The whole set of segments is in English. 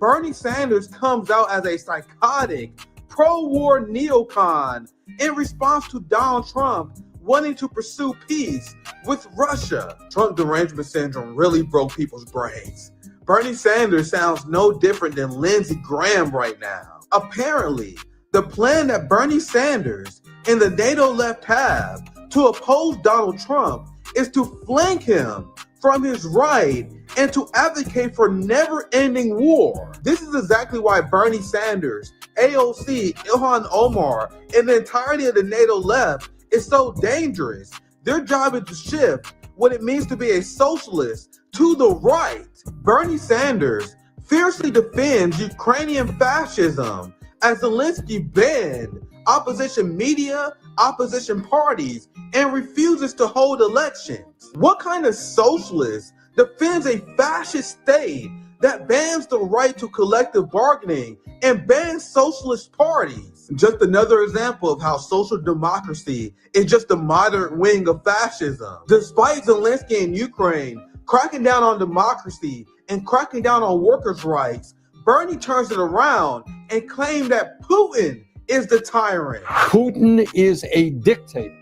Bernie Sanders comes out as a psychotic, pro-war neocon in response to Donald Trump wanting to pursue peace with Russia. Trump derangement syndrome really broke people's brains. Bernie Sanders sounds no different than Lindsey Graham right now. Apparently, the plan that Bernie Sanders and the NATO left have to oppose Donald Trump is to flank him from his right and to advocate for never-ending war. This is exactly why Bernie Sanders, AOC, Ilhan Omar, and the entirety of the NATO left is so dangerous. Their job is to shift what it means to be a socialist to the right. Bernie Sanders fiercely defends Ukrainian fascism as Zelensky banned opposition media, opposition parties, and refuses to hold elections. What kind of socialist defends a fascist state that bans the right to collective bargaining and bans socialist parties? Just another example of how social democracy is just the modern wing of fascism. Despite Zelensky in Ukraine cracking down on democracy and cracking down on workers' rights, Bernie turns it around and claims that Putin is the tyrant. Putin is a dictator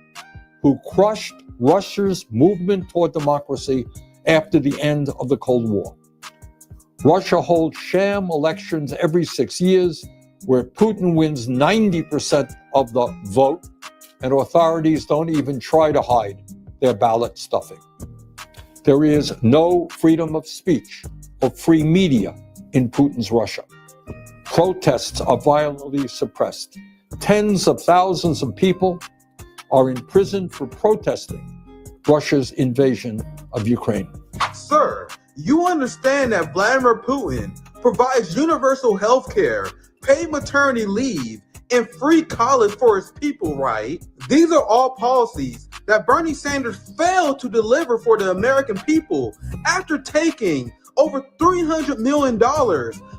who crushed Russia's movement toward democracy after the end of the Cold War. Russia holds sham elections every 6 years where Putin wins 90% of the vote, and authorities don't even try to hide their ballot stuffing. There is no freedom of speech or free media in Putin's Russia. Protests are violently suppressed. Tens of thousands of people are imprisoned for protesting Russia's invasion of Ukraine. Sir, you understand that Vladimir Putin provides universal health care, paid maternity leave, and free college for his people, right? These are all policies that Bernie Sanders failed to deliver for the American people after taking over $300 million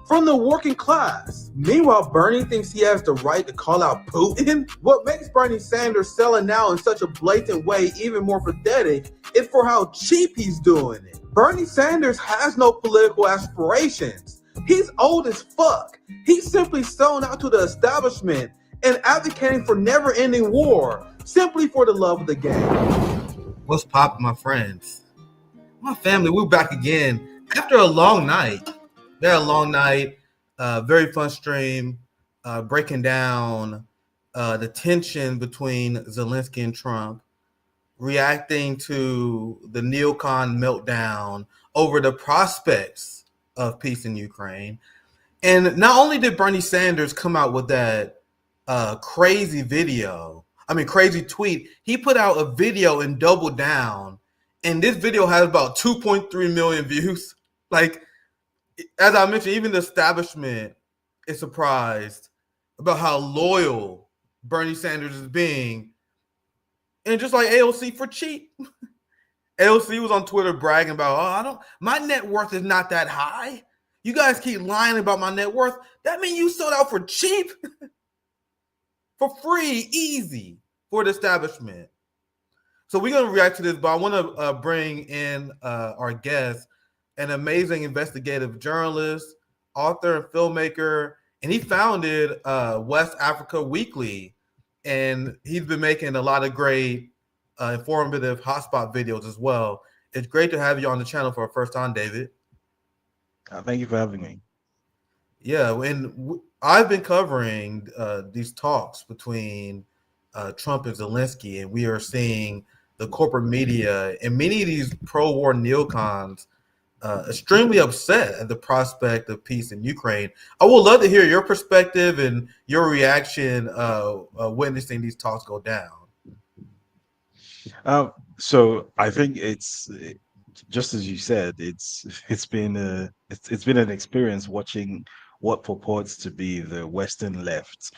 from the working class. Meanwhile, Bernie thinks he has the right to call out Putin. What makes Bernie Sanders selling out in such a blatant way even more pathetic is for how cheap he's doing it. Bernie Sanders has no political aspirations. He's old as fuck. He's simply selling out to the establishment and advocating for never-ending war simply for the love of the game. What's poppin', my friends? My family, we're back again after a long night. Very fun stream, breaking down the tension between Zelensky and Trump, reacting to the NEOCON meltdown over the prospects of peace in Ukraine. And not only did Bernie Sanders come out with that crazy tweet, he put out a video and doubled down. And this video has about 2.3 million views. Like, as I mentioned, even the establishment is surprised about how loyal Bernie Sanders is being. And just like AOC for cheap. AOC was on Twitter bragging about, my net worth is not that high. You guys keep lying about my net worth. That means you sold out for cheap. For free, easy for the establishment. So we're going to react to this, but I want to bring in our guest, an amazing investigative journalist, author, and filmmaker, and he founded West Africa Weekly, and he's been making a lot of great informative hotspot videos as well. It's great to have you on the channel for the first time, David. Thank you for having me. Yeah, and I've been covering these talks between Trump and Zelensky, and we are seeing the corporate media and many of these pro-war neocons extremely upset at the prospect of peace in Ukraine. I would love to hear your perspective and your reaction witnessing these talks go down. So I think it's just as you said. It's been an experience watching what purports to be the Western left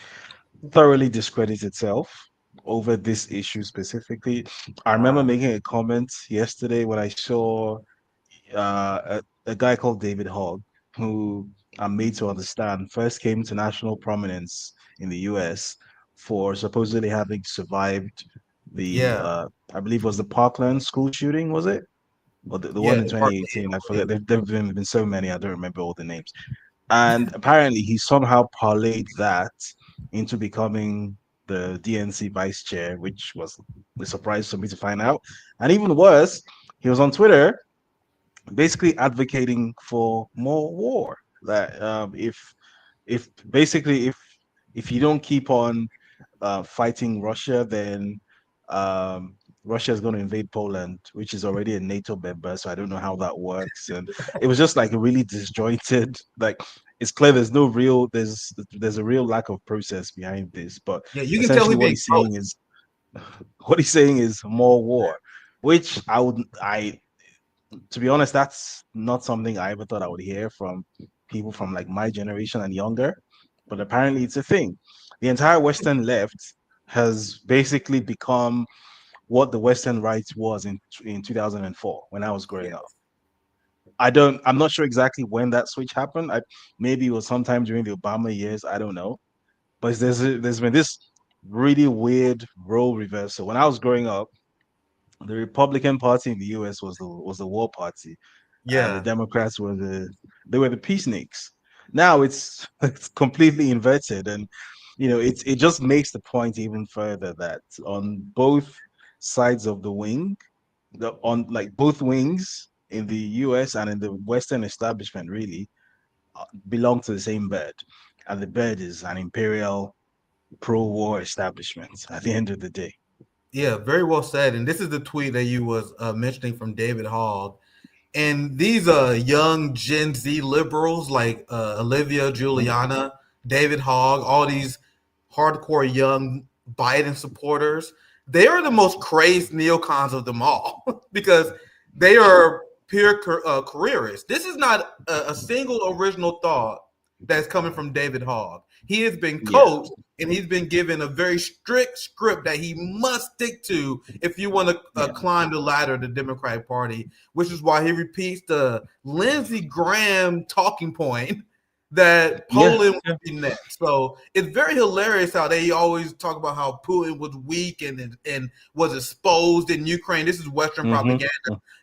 thoroughly discredit itself over this issue specifically. I remember making a comment yesterday when I saw a guy called David Hogg, who I'm made to understand first came to national prominence in the US for supposedly having survived the I believe it was the Parkland school shooting, was it? Or the one in 2018. I forget. There have been so many, I don't remember all the names. And apparently he somehow parlayed that into becoming the DNC vice chair, which was a surprise for me to find out. And even worse, he was on Twitter basically advocating for more war. That if basically if you don't keep on fighting Russia, then um, Russia is going to invade Poland, which is already a NATO member. So I don't know how that works. And it was just like a really disjointed. Like it's clear there's a real lack of process behind this. But Yeah, you can tell essentially, he being close. what he's saying is more war, which I to be honest, that's not something I ever thought I would hear from people from like my generation and younger. But apparently, it's a thing. The entire Western left has basically become what the Western right was in 2004 when I was growing up. Yes. I'm not sure exactly when that switch happened. Maybe it was sometime during the Obama years. I don't know. But there's been this really weird role reversal. When I was growing up, the Republican Party in the US was the war party, and the Yeah. Democrats were the peaceniks. Now it's it's completely inverted, and it just makes the point even further that on both sides of the wing, on like both wings in the US and in the Western establishment, really belong to the same bird, and the bird is an imperial pro-war establishment. At the end of the day, Yeah, very well said. And this is the tweet that you was mentioning from David Hogg. And these young Gen Z liberals like Olivia, Mhm. Juliana, David Hogg, all these hardcore young Biden supporters, they are the most crazed neocons of them all because they are pure careerists. This is not a single original thought that's coming from David Hogg. He has been Yeah, coached and he's been given a very strict script that he must stick to if you want to yeah, climb the ladder of the Democratic Party, which is why he repeats the Lindsey Graham talking point that yeah, Poland yeah, would be next. So it's very hilarious how they always talk about how Putin was weak and was exposed in Ukraine. This is Western hmm propaganda.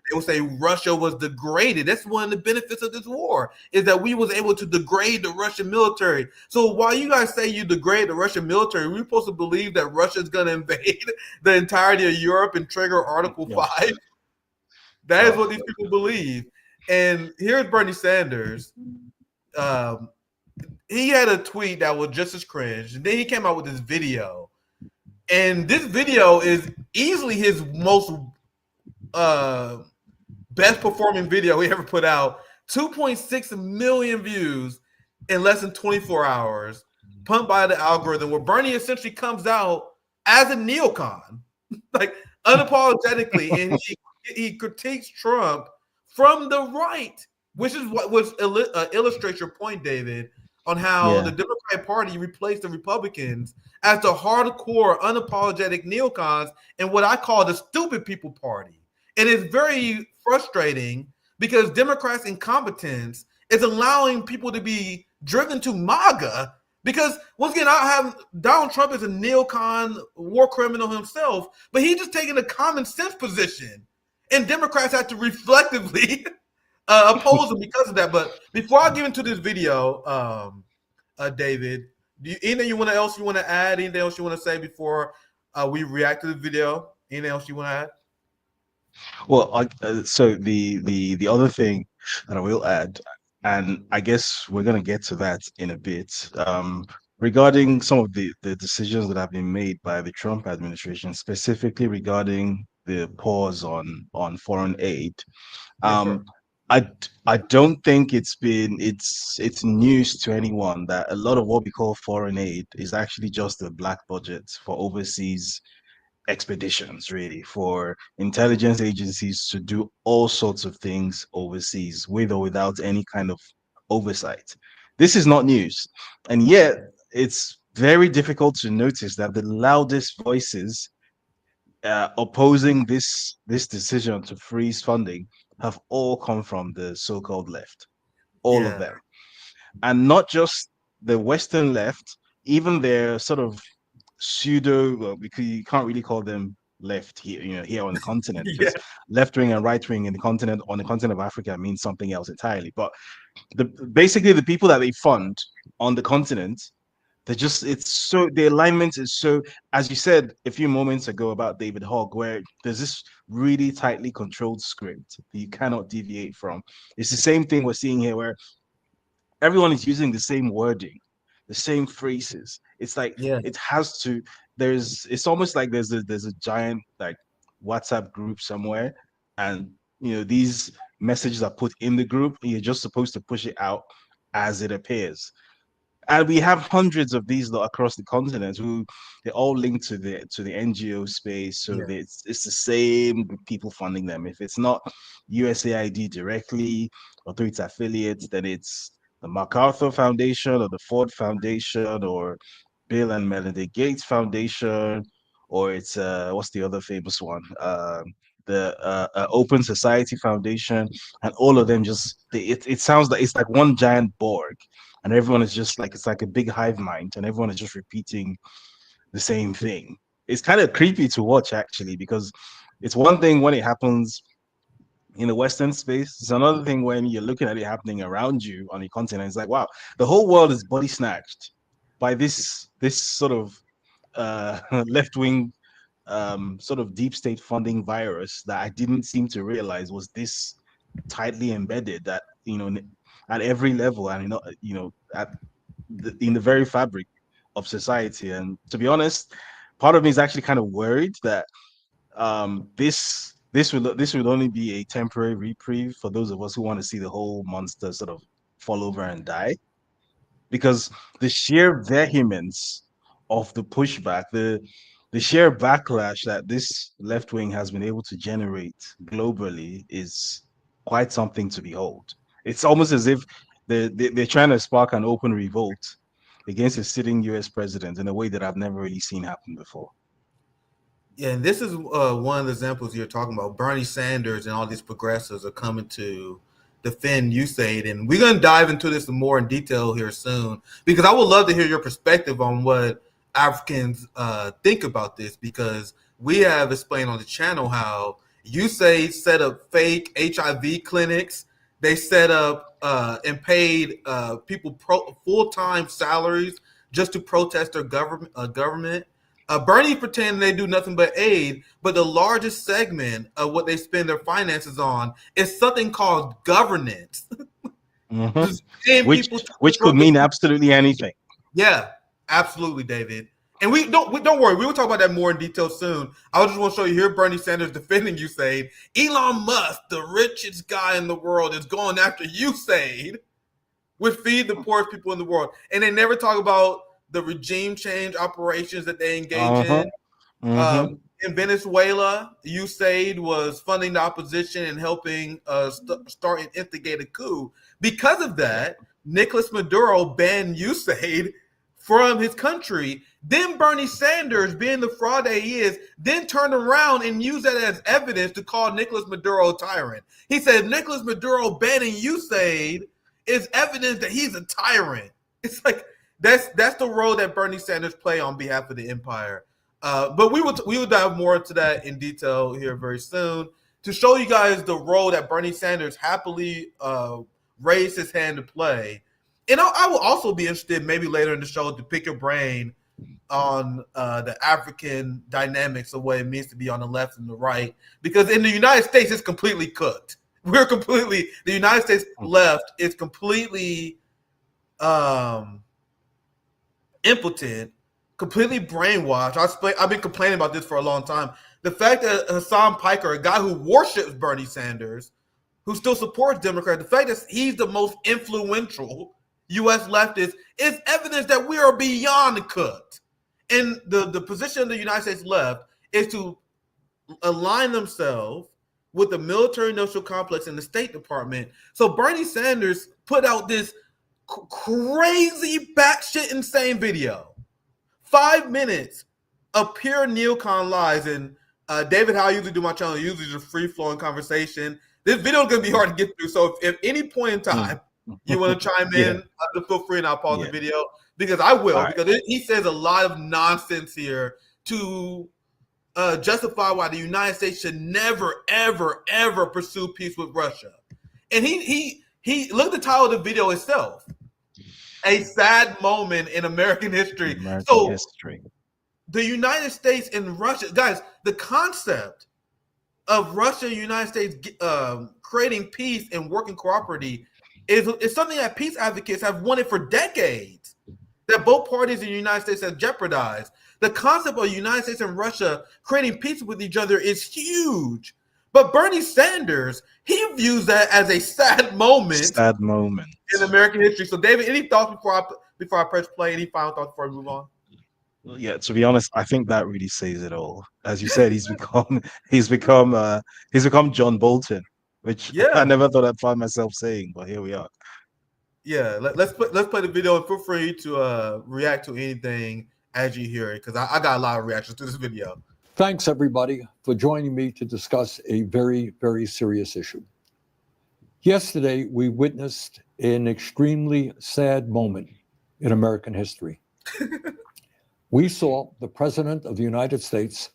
They will say Russia was degraded. That's one of the benefits of this war is that we was able to degrade the Russian military. So while you guys say you degrade the Russian military, we're supposed to believe that Russia's going to invade the entirety of Europe and trigger Article yeah. 5. That is Oh, what these people believe. And here's Bernie Sanders. Um, he had a tweet that was just as cringe. And then he came out with this video. And this video is easily his most uh, best performing video he ever put out. 2.6 million views in less than 24 hours, pumped by the algorithm, where Bernie essentially comes out as a neocon, like unapologetically, and he critiques Trump from the right, which is what illustrates your point, David, on how the yeah. Democratic Party replaced the Republicans as the hardcore, unapologetic neocons and what I call the stupid people party. And it's very frustrating because Democrats' incompetence is allowing people to be driven to MAGA. Because once again, I have Donald Trump is a neocon war criminal himself, but he's just taking a common sense position. And Democrats have to reflectively oppose him because of that. But before I get into this video, David, anything you want to add? Anything else you want to say before we react to the video? Anything else you want to add? Well, so the other thing that I will add, and I guess we're gonna get to that in a bit, regarding some of the decisions that have been made by the Trump administration, specifically regarding the pause on foreign aid. Yes, sir. Um, I don't think it's news to anyone that a lot of what we call foreign aid is actually just a black budget for overseas expeditions, really, for intelligence agencies to do all sorts of things overseas with or without any kind of oversight. This is not news. And yet, it's very difficult to notice that the loudest voices opposing this decision to freeze funding have all come from the so-called left, all of Yeah. them, and not just the Western left, even their sort of pseudo, well, because you can't really call them left here, here on the continent, Yeah. because left wing and right wing in the continent on the continent of Africa means something else entirely. But basically the people that they fund on the continent, the alignment is so, as you said a few moments ago about David Hogg, where there's this really tightly controlled script that you cannot deviate from. It's the same thing we're seeing here, where everyone is using the same wording, the same phrases. It's like Yeah. it has to. It's almost like there's a giant like WhatsApp group somewhere, and these messages are put in the group, and you're just supposed to push it out as it appears. And we have hundreds of these across the continent who they're all linked to the NGO space. So Yeah. it's the same people funding them. If it's not USAID directly or through its affiliates, then it's the MacArthur Foundation or the Ford Foundation or Bill and Melinda Gates Foundation, or it's what's the other famous one? The Open Society Foundation, and all of them it sounds like it's like one giant Borg, and everyone is just like, it's like a big hive mind, and everyone is just repeating the same thing. It's kind of creepy to watch, actually, because it's one thing when it happens in the Western space. It's another thing when you're looking at it happening around you on the continent. It's like, wow, the whole world is body snatched by this sort of left wing sort of deep state funding virus that I didn't seem to realize was this tightly embedded, that at every level, and in the very fabric of society. And to be honest, part of me is actually kind of worried that this would only be a temporary reprieve for those of us who want to see the whole monster sort of fall over and die, because the sheer vehemence of the pushback, the sheer backlash that this left wing has been able to generate globally is quite something to behold. It's almost as if they're trying to spark an open revolt against a sitting US president in a way that I've never really seen happen before. Yeah, and this is one of the examples you're talking about. Bernie Sanders and all these progressives are coming to defend USAID, and we're going to dive into this more in detail here soon, because I would love to hear your perspective on what Africans think about this, because we have explained on the channel how USAID set up fake HIV clinics. They set up and paid people full-time salaries just to protest their government. Bernie pretending they do nothing but aid, but the largest segment of what they spend their finances on is something called governance. Mm-hmm. Which could mean absolutely anything. Yeah, absolutely, David. And we don't worry. We will talk about that more in detail soon. I just want to show you here Bernie Sanders defending USAID. Elon Musk, the richest guy in the world, is going after USAID, which feed the poorest people in the world. And they never talk about the regime change operations that they engage in. Mm-hmm. In Venezuela, USAID was funding the opposition and helping start and instigate a coup. Because of that, Nicolas Maduro banned USAID from his country. Then Bernie Sanders, being the fraud that he is, then turned around and used that as evidence to call Nicolas Maduro a tyrant. He said Nicolas Maduro banning USAID is evidence that he's a tyrant. It's like that's the role that Bernie Sanders play on behalf of the empire. But we will dive more into that in detail here very soon to show you guys the role that Bernie Sanders happily raised his hand to play. And I will also be interested maybe later in the show to pick your brain on the African dynamics of what it means to be on the left and the right. Because in the United States, it's completely cooked. The United States left is completely impotent, completely brainwashed. I've been complaining about this for a long time. The fact that Hassan Piker, a guy who worships Bernie Sanders, who still supports Democrats, the fact that he's the most influential U.S. leftist is evidence that we are beyond cooked. And the position of the United States left is to align themselves with the military industrial complex and the State Department. So Bernie Sanders put out this crazy batshit insane video, 5 minutes of pure NEOCON lies. And David, how I usually do my channel, usually just free flowing conversation. This video is going to be hard to get through. So if any point in time you want to chime in, feel free, and I'll pause the video, because I will, because he says a lot of nonsense here to justify why the United States should never, ever, ever pursue peace with Russia. And he look at the title of the video itself. A sad moment in American history. American history. The United States and Russia, guys, the concept of Russia and the United States creating peace and working cooperatively is something that peace advocates have wanted for decades, that both parties in the United States have jeopardized. The concept of the United States and Russia creating peace with each other is huge. But Bernie Sanders, he views that as a sad moment. Sad moment in American history. So, David, any thoughts before I press play? Any final thoughts before we move on? Yeah, to be honest, I think that really says it all. As you said, he's become John Bolton, which I never thought I'd find myself saying, but here we are. Yeah, let's play the video, and feel free to react to anything as you hear it, because I got a lot of reactions to this video. Thanks, everybody, for joining me to discuss a very, very serious issue. Yesterday, we witnessed an extremely sad moment in American history. We saw the President of the United States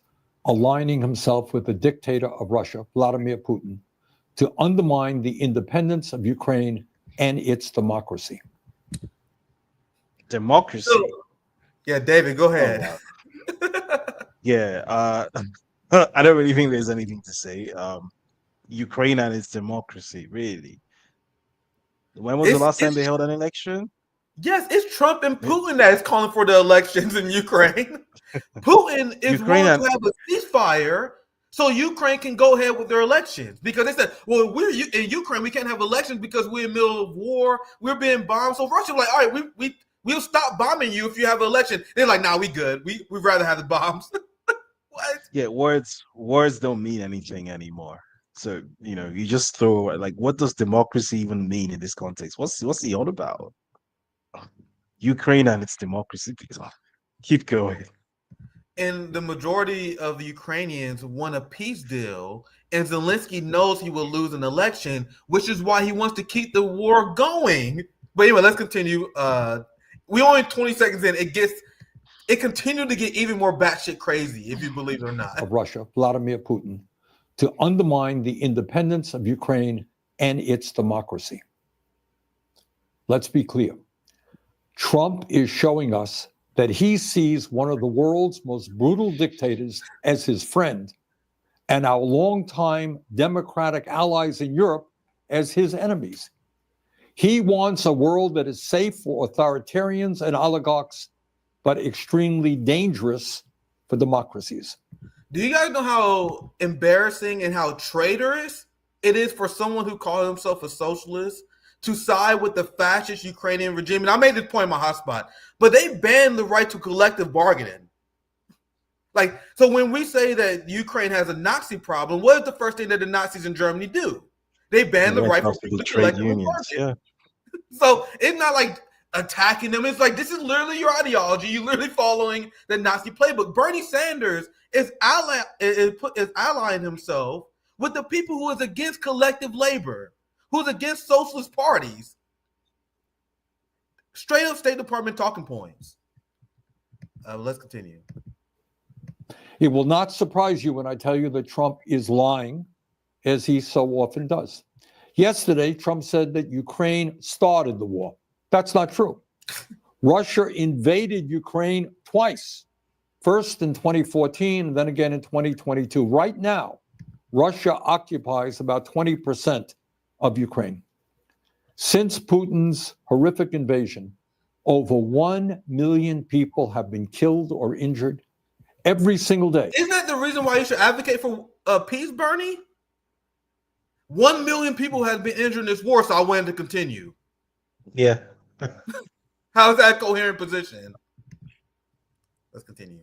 aligning himself with the dictator of Russia, Vladimir Putin, to undermine the independence of Ukraine and its democracy. Democracy? Yeah, David, go ahead. I don't really think there's anything to say. Ukraine and its democracy, really. When was the last time they held an election? Yes, it's Trump and Putin that is calling for the elections in Ukraine. Putin is willing to have a ceasefire so Ukraine can go ahead with their elections, because they said, well, we're in Ukraine, we can't have elections because we're in the middle of war, we're being bombed. So Russia's like, all right, we'll stop bombing you if you have an election. They're like, nah, we good. We'd rather have the bombs. What? Yeah, words don't mean anything anymore. So, you just throw, like, what does democracy even mean in this context? What's he on about? Ukraine and its democracy. Keep going. And the majority of the Ukrainians want a peace deal, and Zelensky knows he will lose an election, which is why he wants to keep the war going. But anyway, let's continue. We only 20 seconds in. It continued to get even more batshit crazy, if you believe it or not. Of Russia, Vladimir Putin, to undermine the independence of Ukraine and its democracy. Let's be clear. Trump is showing us that he sees one of the world's most brutal dictators as his friend, and our longtime democratic allies in Europe as his enemies. He wants a world that is safe for authoritarians and oligarchs, but extremely dangerous for democracies. Do you guys know how embarrassing and how traitorous it is for someone who calls himself a socialist to side with the fascist Ukrainian regime? And I made this point in my hotspot, but they banned the right to collective bargaining. Like, so when we say that Ukraine has a Nazi problem, what is the first thing that the Nazis in Germany do? They banned the right for people to trade unions. Yeah. So it's not like attacking them. It's like, this is literally your ideology. You're literally following the Nazi playbook. Bernie Sanders is allying himself with the people who is against collective labor, who's against socialist parties. Straight up State Department talking points. Let's continue. It will not surprise you when I tell you that Trump is lying, as he so often does. Yesterday, Trump said that Ukraine started the war. That's not true. Russia invaded Ukraine twice, first in 2014, and then again in 2022. Right now, Russia occupies about 20% of Ukraine. Since Putin's horrific invasion, over 1 million people have been killed or injured every single day. Isn't that the reason why you should advocate for peace, Bernie? 1 million people have been injured in this war, so I wanted to continue. Yeah. How is that a coherent position? Let's continue.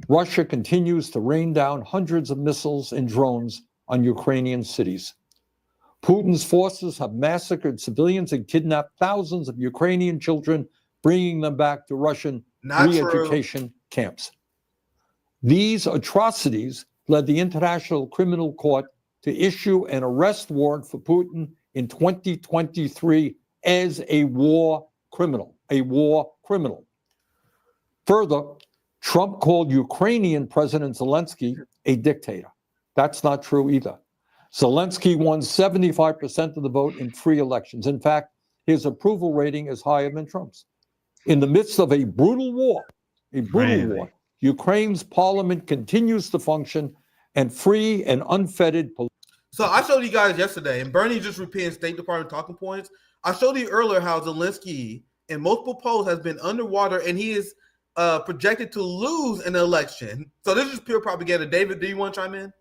Russia continues to rain down hundreds of missiles and drones on Ukrainian cities. Putin's forces have massacred civilians and kidnapped thousands of Ukrainian children, bringing them back to Russian re-education camps. These atrocities led the International Criminal Court to issue an arrest warrant for Putin in 2023 as a war criminal. Further, Trump called Ukrainian President Zelensky a dictator. That's not true either. Zelensky won 75% of the vote in free elections. In fact, his approval rating is higher than Trump's. In the midst of a brutal war, Ukraine's parliament continues to function, and free and unfettered. So I showed you guys yesterday, and Bernie just repeating State Department talking points. I showed you earlier how Zelensky in multiple polls has been underwater, and he is projected to lose an election. So this is pure propaganda. David, do you want to chime in?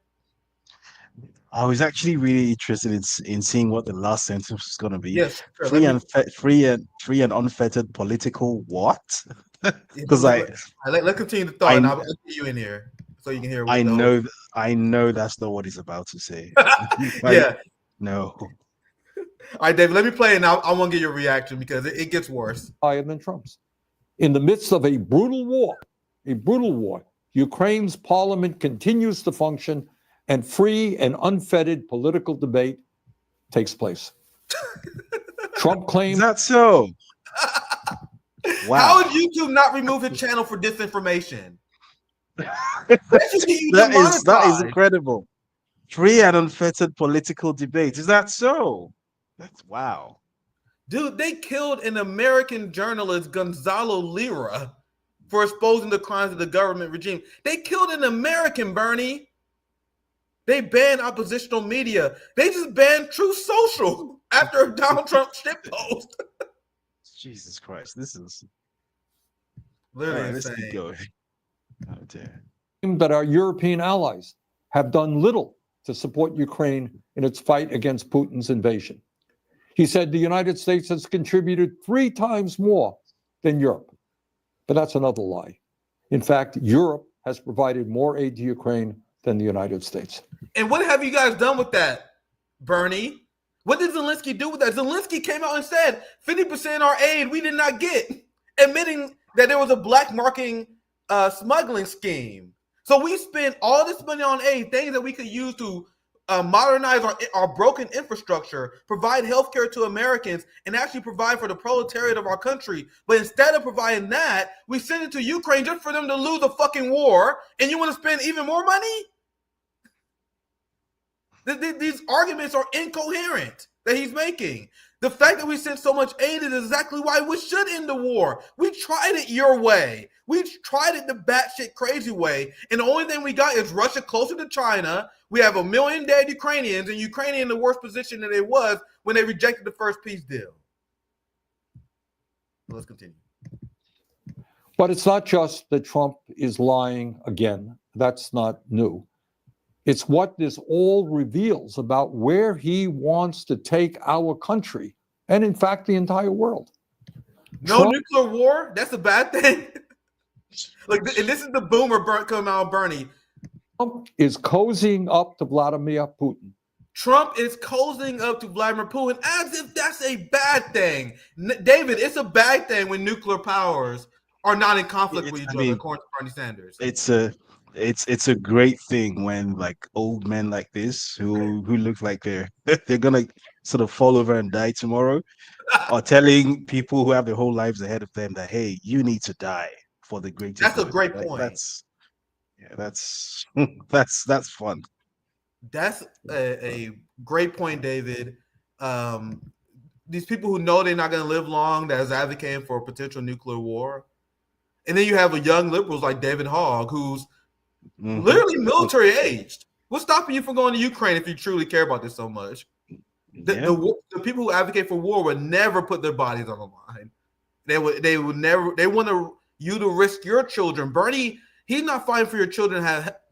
I was actually really interested in seeing what the last sentence was going to be. Yes, sure. Free and unfettered political what? Because let's continue the thought, and I'll get you in here so you can hear. I know that's not what he's about to say. Yeah. No. All right, David, let me play it, and I want to get your reaction because it gets worse. Higher than Trump's. In the midst of a brutal war, Ukraine's parliament continues to function, and free and unfettered political debate takes place. Trump claims. Is that so? Wow. How would YouTube not remove his channel for disinformation? That is incredible. Free and unfettered political debate. Is that so? That's wow. Dude, they killed an American journalist, Gonzalo Lira, for exposing the crimes of the government regime. They killed an American, Bernie. They banned oppositional media. They just banned Truth Social after a Donald Trump shit post. Jesus Christ, this is literally insane. Let's keep going. Oh dear. That our European allies have done little to support Ukraine in its fight against Putin's invasion. He said the United States has contributed 3 times more than Europe. But that's another lie. In fact, Europe has provided more aid to Ukraine than the United States. And what have you guys done with that, Bernie? What did Zelensky do with that? Zelensky came out and said 50% of our aid we did not get, admitting that there was a black marketing smuggling scheme. So we spent all this money on aid, things that we could use to modernize our broken infrastructure, provide healthcare to Americans, and actually provide for the proletariat of our country. But instead of providing that, we send it to Ukraine just for them to lose a fucking war, and you want to spend even more money? These arguments are incoherent that he's making. The fact that we sent so much aid is exactly why we should end the war. We tried it your way. We tried it the batshit crazy way. And the only thing we got is Russia closer to China. We have 1 million dead Ukrainians, and Ukraine in the worst position that it was when they rejected the first peace deal. Let's continue. But it's not just that Trump is lying again. That's not new. It's what this all reveals about where he wants to take our country and, in fact, the entire world. No nuclear war? That's a bad thing? And this is the boomer coming out of Bernie. Trump is cozying up to Vladimir Putin. Trump is cozying up to Vladimir Putin as if that's a bad thing. David, it's a bad thing when nuclear powers are not in conflict with each other, according to Bernie Sanders. It's a great thing when like old men like this who look like they're gonna sort of fall over and die tomorrow are telling people who have their whole lives ahead of them that, hey, you need to die for the greater good. That's a great point. That's fun. That's a great point, David. These people who know they're not going to live long, that is advocating for a potential nuclear war. And then you have a young liberals like David Hogg, who's literally military aged. What's stopping you from going to Ukraine if you truly care about this so much? The people who advocate for war would never put their bodies on the line. They would never. They want you to risk your children. Bernie, he's not fighting for your children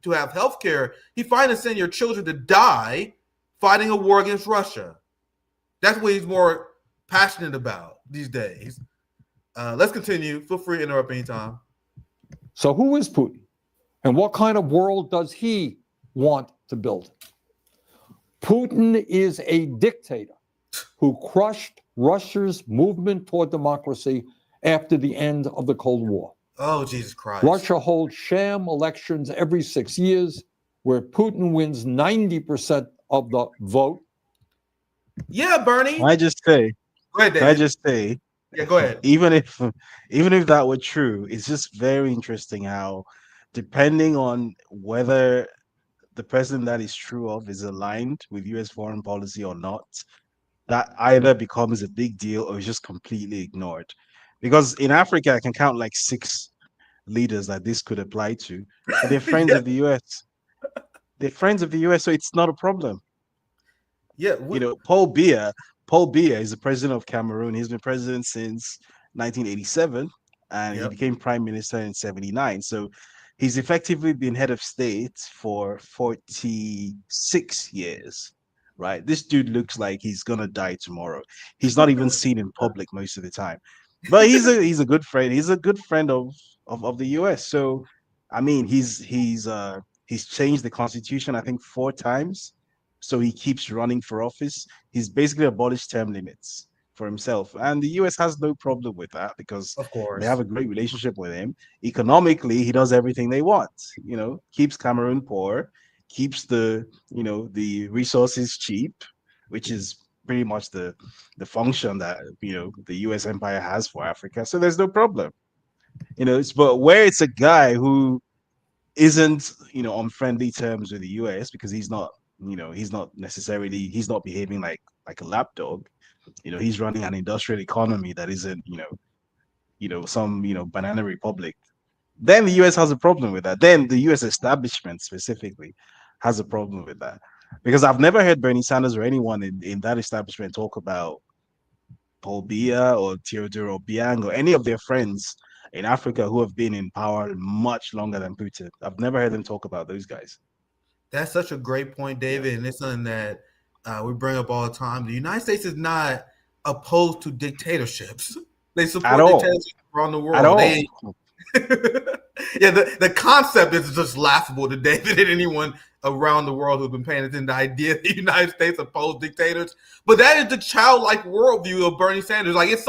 to have health care. He's fighting to send your children to die fighting a war against Russia. That's what he's more passionate about these days. Let's continue. Feel free to interrupt anytime. So who is Putin? And what kind of world does he want to build? Putin is a dictator who crushed Russia's movement toward democracy after the end of the Cold War. Oh, Jesus Christ. Russia holds sham elections every 6 years where Putin wins 90% of the vote. Yeah, Bernie. I just say, Go ahead, David. I just say Yeah, go ahead. Even if that were true, it's just very interesting how, depending on whether the president that is true of is aligned with US foreign policy or not, that either becomes a big deal or is just completely ignored. Because in Africa, I can count like six leaders that this could apply to, and they're friends Yeah, of the US. They're friends of the US, so it's not a problem. yeah, Paul Biya is the president of Cameroon. He's been president since 1987, and he yep. became prime minister in 79. So he's effectively been head of state for 46 years, right? This dude looks like he's gonna die tomorrow. He's not even seen in public most of the time, but he's a good friend. He's a good friend of the US. So I mean, he's changed the constitution, I think, 4 times, so he keeps running for office. He's basically abolished term limits for himself. And the US has no problem with that because Of they have course. a great relationship with him. Economically, he does everything they want, keeps Cameroon poor, keeps the resources cheap, which is pretty much the function that the US empire has for Africa. So there's no problem. But where it's a guy who isn't on friendly terms with the US because he's not behaving like a lapdog. He's running an industrial economy that isn't some banana republic. Then the US has a problem with that. Then the US establishment specifically has a problem with that, because I've never heard Bernie Sanders or anyone in that establishment talk about Paul Biya or Teodoro Obiang or any of their friends in Africa who have been in power much longer than Putin. I've never heard them talk about those guys. That's such a great point, Yeah. David, and it's something that we bring up all the time. The United States is not opposed to dictatorships. They At support all. dictatorships around the At world. all. They yeah, the concept is just laughable to David and anyone around the world who's been paying attention to the idea that the United States oppose dictators. But that is the childlike worldview of Bernie Sanders. Like, it's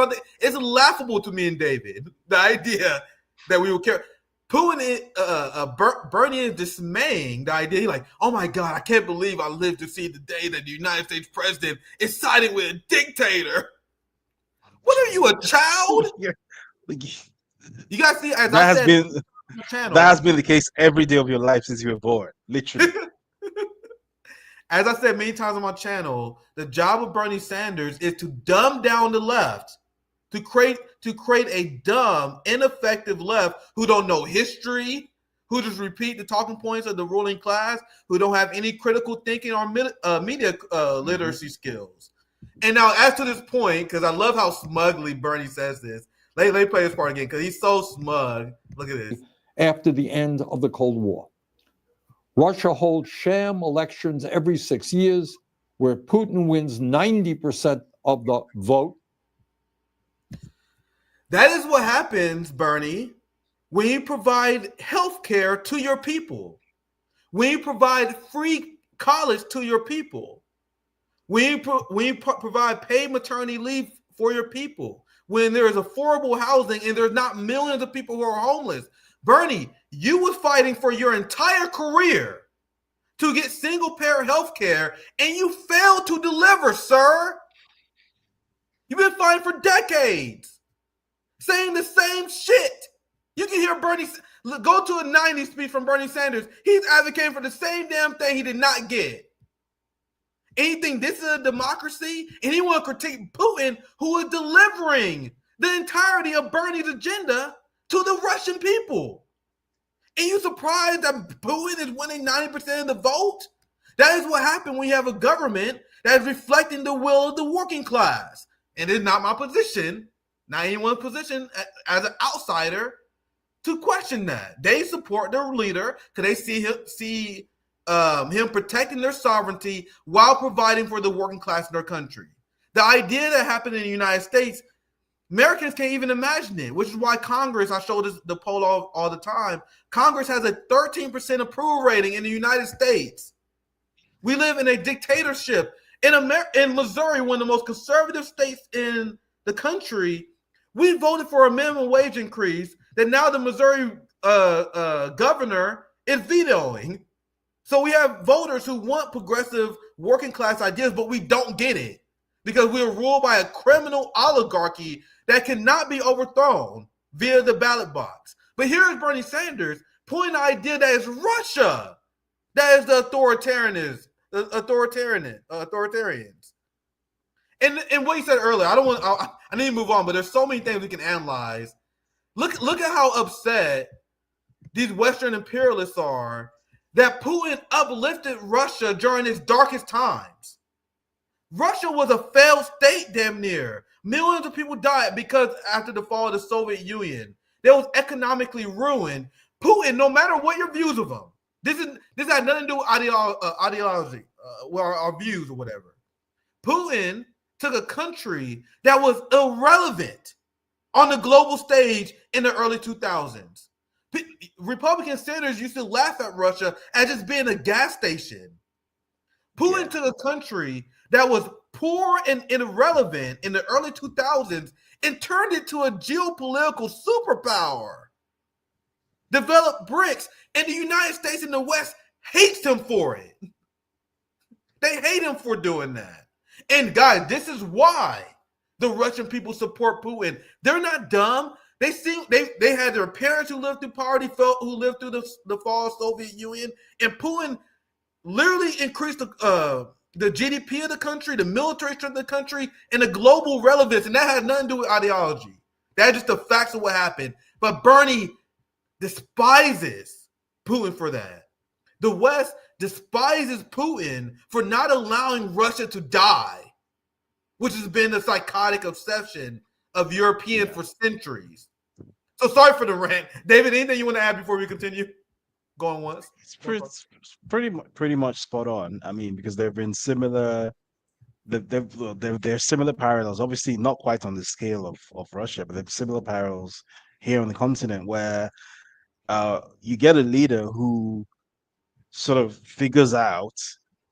laughable to me and David, the idea that we would care. Bernie is dismaying the idea. He's like, oh my God, I can't believe I lived to see the day that the United States president is siding with a dictator. What are you, a child? You guys see, as That I has said, been channel, that has been the case every day of your life since you were born, literally. as I said many times on my channel, the job of Bernie Sanders is to dumb down the left, to create a dumb, ineffective left who don't know history, who just repeat the talking points of the ruling class, who don't have any critical thinking or media literacy skills. And now, as to this point, because I love how smugly Bernie says this. Let me play this part again because he's so smug. Look at this. After the end of the Cold War, Russia holds sham elections every 6 years where Putin wins 90% of the vote. That is what happens, Bernie, when you provide health care to your people, when you provide free college to your people, when you provide paid maternity leave for your people, when there is affordable housing and there's not millions of people who are homeless. Bernie, you was fighting for your entire career to get single-payer health care, and you failed to deliver, sir. You've been fighting for decades, saying the same shit. You can hear Bernie, go to a 90s speech from Bernie Sanders. He's advocating for the same damn thing he did not get. Anything, this is a democracy, and he want to critique Putin, who is delivering the entirety of Bernie's agenda to the Russian people. And you surprised that Putin is winning 90% of the vote? That is what happened when you have a government that is reflecting the will of the working class. And it's not my position, not anyone's position as an outsider, to question that. They support their leader because they see him protecting their sovereignty while providing for the working class in their country. The idea that happened in the United States, Americans can't even imagine it, which is why Congress, I show the poll all the time, Congress has a 13% approval rating in the United States. We live in a dictatorship. In Missouri, one of the most conservative states in the country, we voted for a minimum wage increase that now the Missouri governor is vetoing. So we have voters who want progressive working class ideas, but we don't get it. because we're ruled by a criminal oligarchy that cannot be overthrown via the ballot box. But here is Bernie Sanders pulling the idea that it's Russia that is the authoritarians. And what you said earlier, I need to move on, but there's so many things we can analyze. Look at how upset these Western imperialists are that Putin uplifted Russia during its darkest times. Russia was a failed state, damn near. Millions of people died because after the fall of the Soviet Union, they was economically ruined. Putin, no matter what your views of him, this had nothing to do with ideology, our views or whatever. Putin took a country that was irrelevant on the global stage in the early 2000s. Republican senators used to laugh at Russia as just being a gas station. Putin took a country that was poor and irrelevant in the early 2000s and turned it to a geopolitical superpower. Developed BRICS, and the United States and the West hates him for it. They hate him for doing that. And guys, this is why the Russian people support Putin. They're not dumb. They had their parents who lived through poverty, who lived through the fall of the Soviet Union, and Putin literally increased the GDP of the country, the military strength of the country, and the global relevance. And that had nothing to do with ideology. That's just the facts of what happened. But Bernie despises Putin for that. The West despises Putin for not allowing Russia to die, which has been the psychotic obsession of Europeans for centuries. So sorry for the rant. David, anything you want to add before we continue? Going once? It's pretty much spot on. I mean, because there have been similar, there's similar parallels. Obviously, not quite on the scale of Russia, but there's similar parallels here on the continent where you get a leader who sort of figures out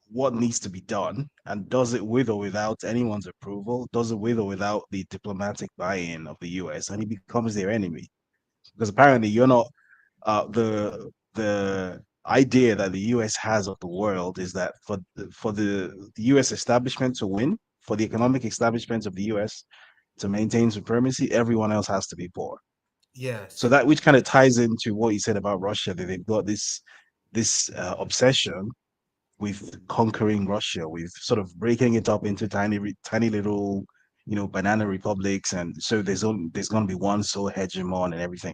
what needs to be done and does it with or without anyone's approval, does it with or without the diplomatic buy-in of the US, and he becomes their enemy. Because apparently you're not the idea that the US has of the world is that for the US establishment to win, for the economic establishment of the US to maintain supremacy, everyone else has to be poor. Yes. So that which kind of ties into what you said about Russia, that they've got this obsession with conquering Russia, with sort of breaking it up into tiny little, banana republics, and so there's going to be one sole hegemon and everything.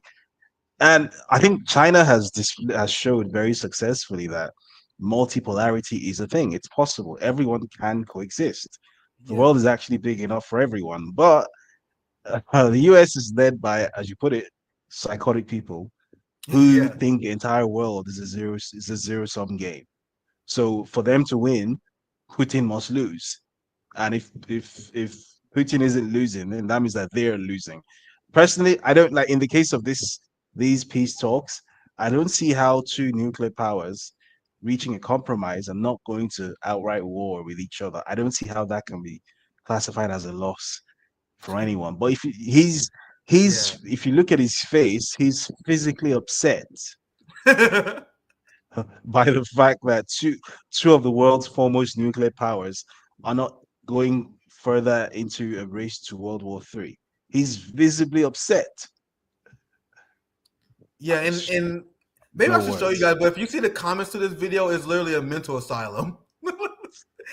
And I think China has showed very successfully that multipolarity is a thing. It's possible. Everyone can coexist. The world is actually big enough for everyone. But the US is led by, as you put it, psychotic people who think the entire world is a zero-sum game. So for them to win, Putin must lose. And if Putin isn't losing, then that means that they're losing. Personally, I don't like, in the case of these peace talks, I don't see how two nuclear powers reaching a compromise and not going to outright war with each other. I don't see how that can be classified as a loss for anyone. But if you look at his face, he's physically upset by the fact that two of the world's foremost nuclear powers are not going further into a race to World War III. He's visibly upset. Yeah, and maybe I should show you guys, but if you see the comments to this video, it's literally a mental asylum.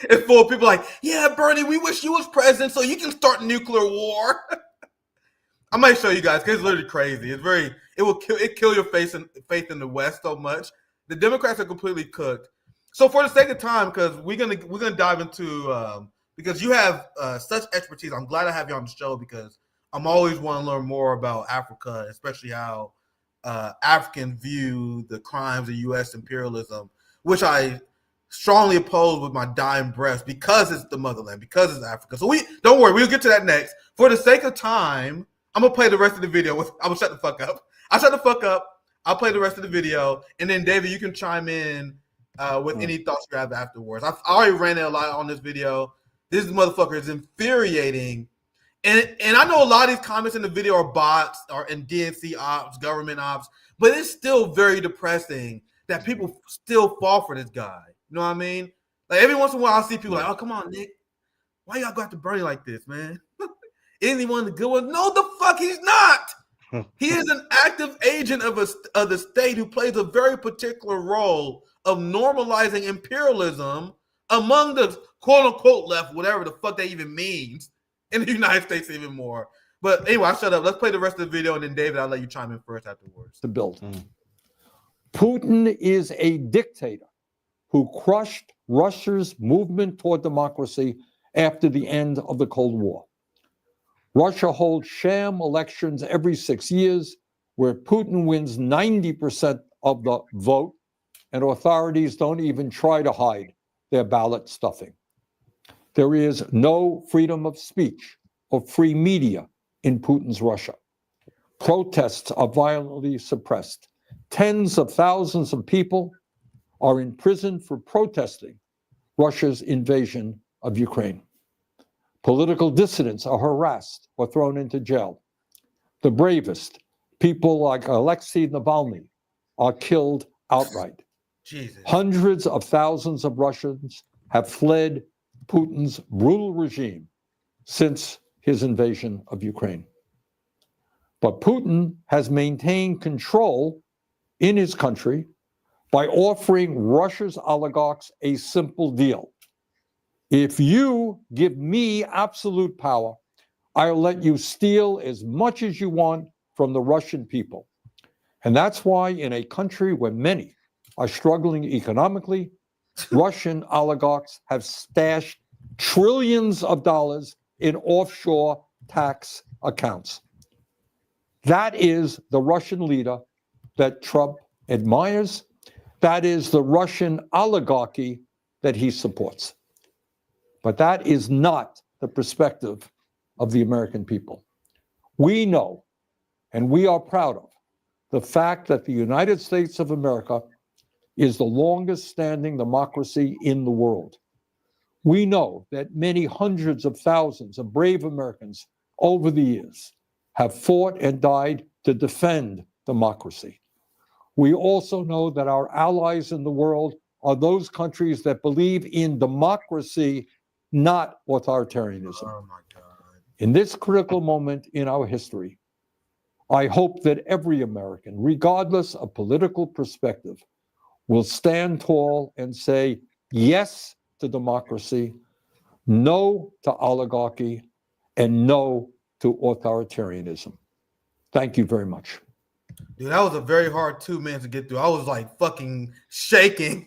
It's full of people like, yeah, Bernie, we wish you was president so you can start nuclear war. I might show you guys because it's literally crazy. It will kill your faith in the West so much. The Democrats are completely cooked. So for the sake of time, because we're gonna dive into because you have such expertise. I'm glad I have you on the show because I'm always want to learn more about Africa, especially how Africans view the crimes of U.S. imperialism, which I strongly oppose with my dying breath because it's the motherland, because it's Africa. So don't worry, we'll get to that next. For the sake of time, I'm gonna play the rest of the video. I will shut the fuck up. I'll play the rest of the video, and then David, you can chime in with any thoughts you have afterwards. I've already ranted a lot on this video. This motherfucker is infuriating. And I know a lot of these comments in the video are bots or in DNC ops, government ops, but it's still very depressing that people still fall for this guy. You know what I mean? Like every once in a while, I see people like, "Oh, come on, Nick, why y'all got to Bernie like this, man? Isn't he one of the good ones? No, the fuck he's not. He is an active agent of the state who plays a very particular role of normalizing imperialism among the quote-unquote left, whatever the fuck that even means, in the United States even more. But anyway, I'll shut up. Let's play the rest of the video, and then David, I'll let you chime in first afterwards. To build. Putin is a dictator who crushed Russia's movement toward democracy after the end of the Cold War. Russia holds sham elections every 6 years where Putin wins 90% of the vote, and authorities don't even try to hide their ballot stuffing. There is no freedom of speech or free media in Putin's Russia. Protests are violently suppressed. Tens of thousands of people are in prison for protesting Russia's invasion of Ukraine. Political dissidents are harassed or thrown into jail. The bravest, people like Alexei Navalny, are killed outright. Jesus. Hundreds of thousands of Russians have fled Putin's brutal regime since his invasion of Ukraine. But Putin has maintained control in his country by offering Russia's oligarchs a simple deal. If you give me absolute power, I'll let you steal as much as you want from the Russian people. And that's why in a country where many are struggling economically, Russian oligarchs have stashed trillions of dollars in offshore tax accounts. That is the Russian leader that Trump admires. That is the Russian oligarchy that he supports. But that is not the perspective of the American people. We know, and we are proud of, the fact that the United States of America is the longest standing democracy in the world. We know that many hundreds of thousands of brave Americans over the years have fought and died to defend democracy. We also know that our allies in the world are those countries that believe in democracy, not authoritarianism. Oh my God. In this critical moment in our history, I hope that every American, regardless of political perspective, will stand tall and say yes to democracy, no to oligarchy, and no to authoritarianism. Thank you very much. Dude, that was a very hard 2 minutes to get through. I was like fucking shaking,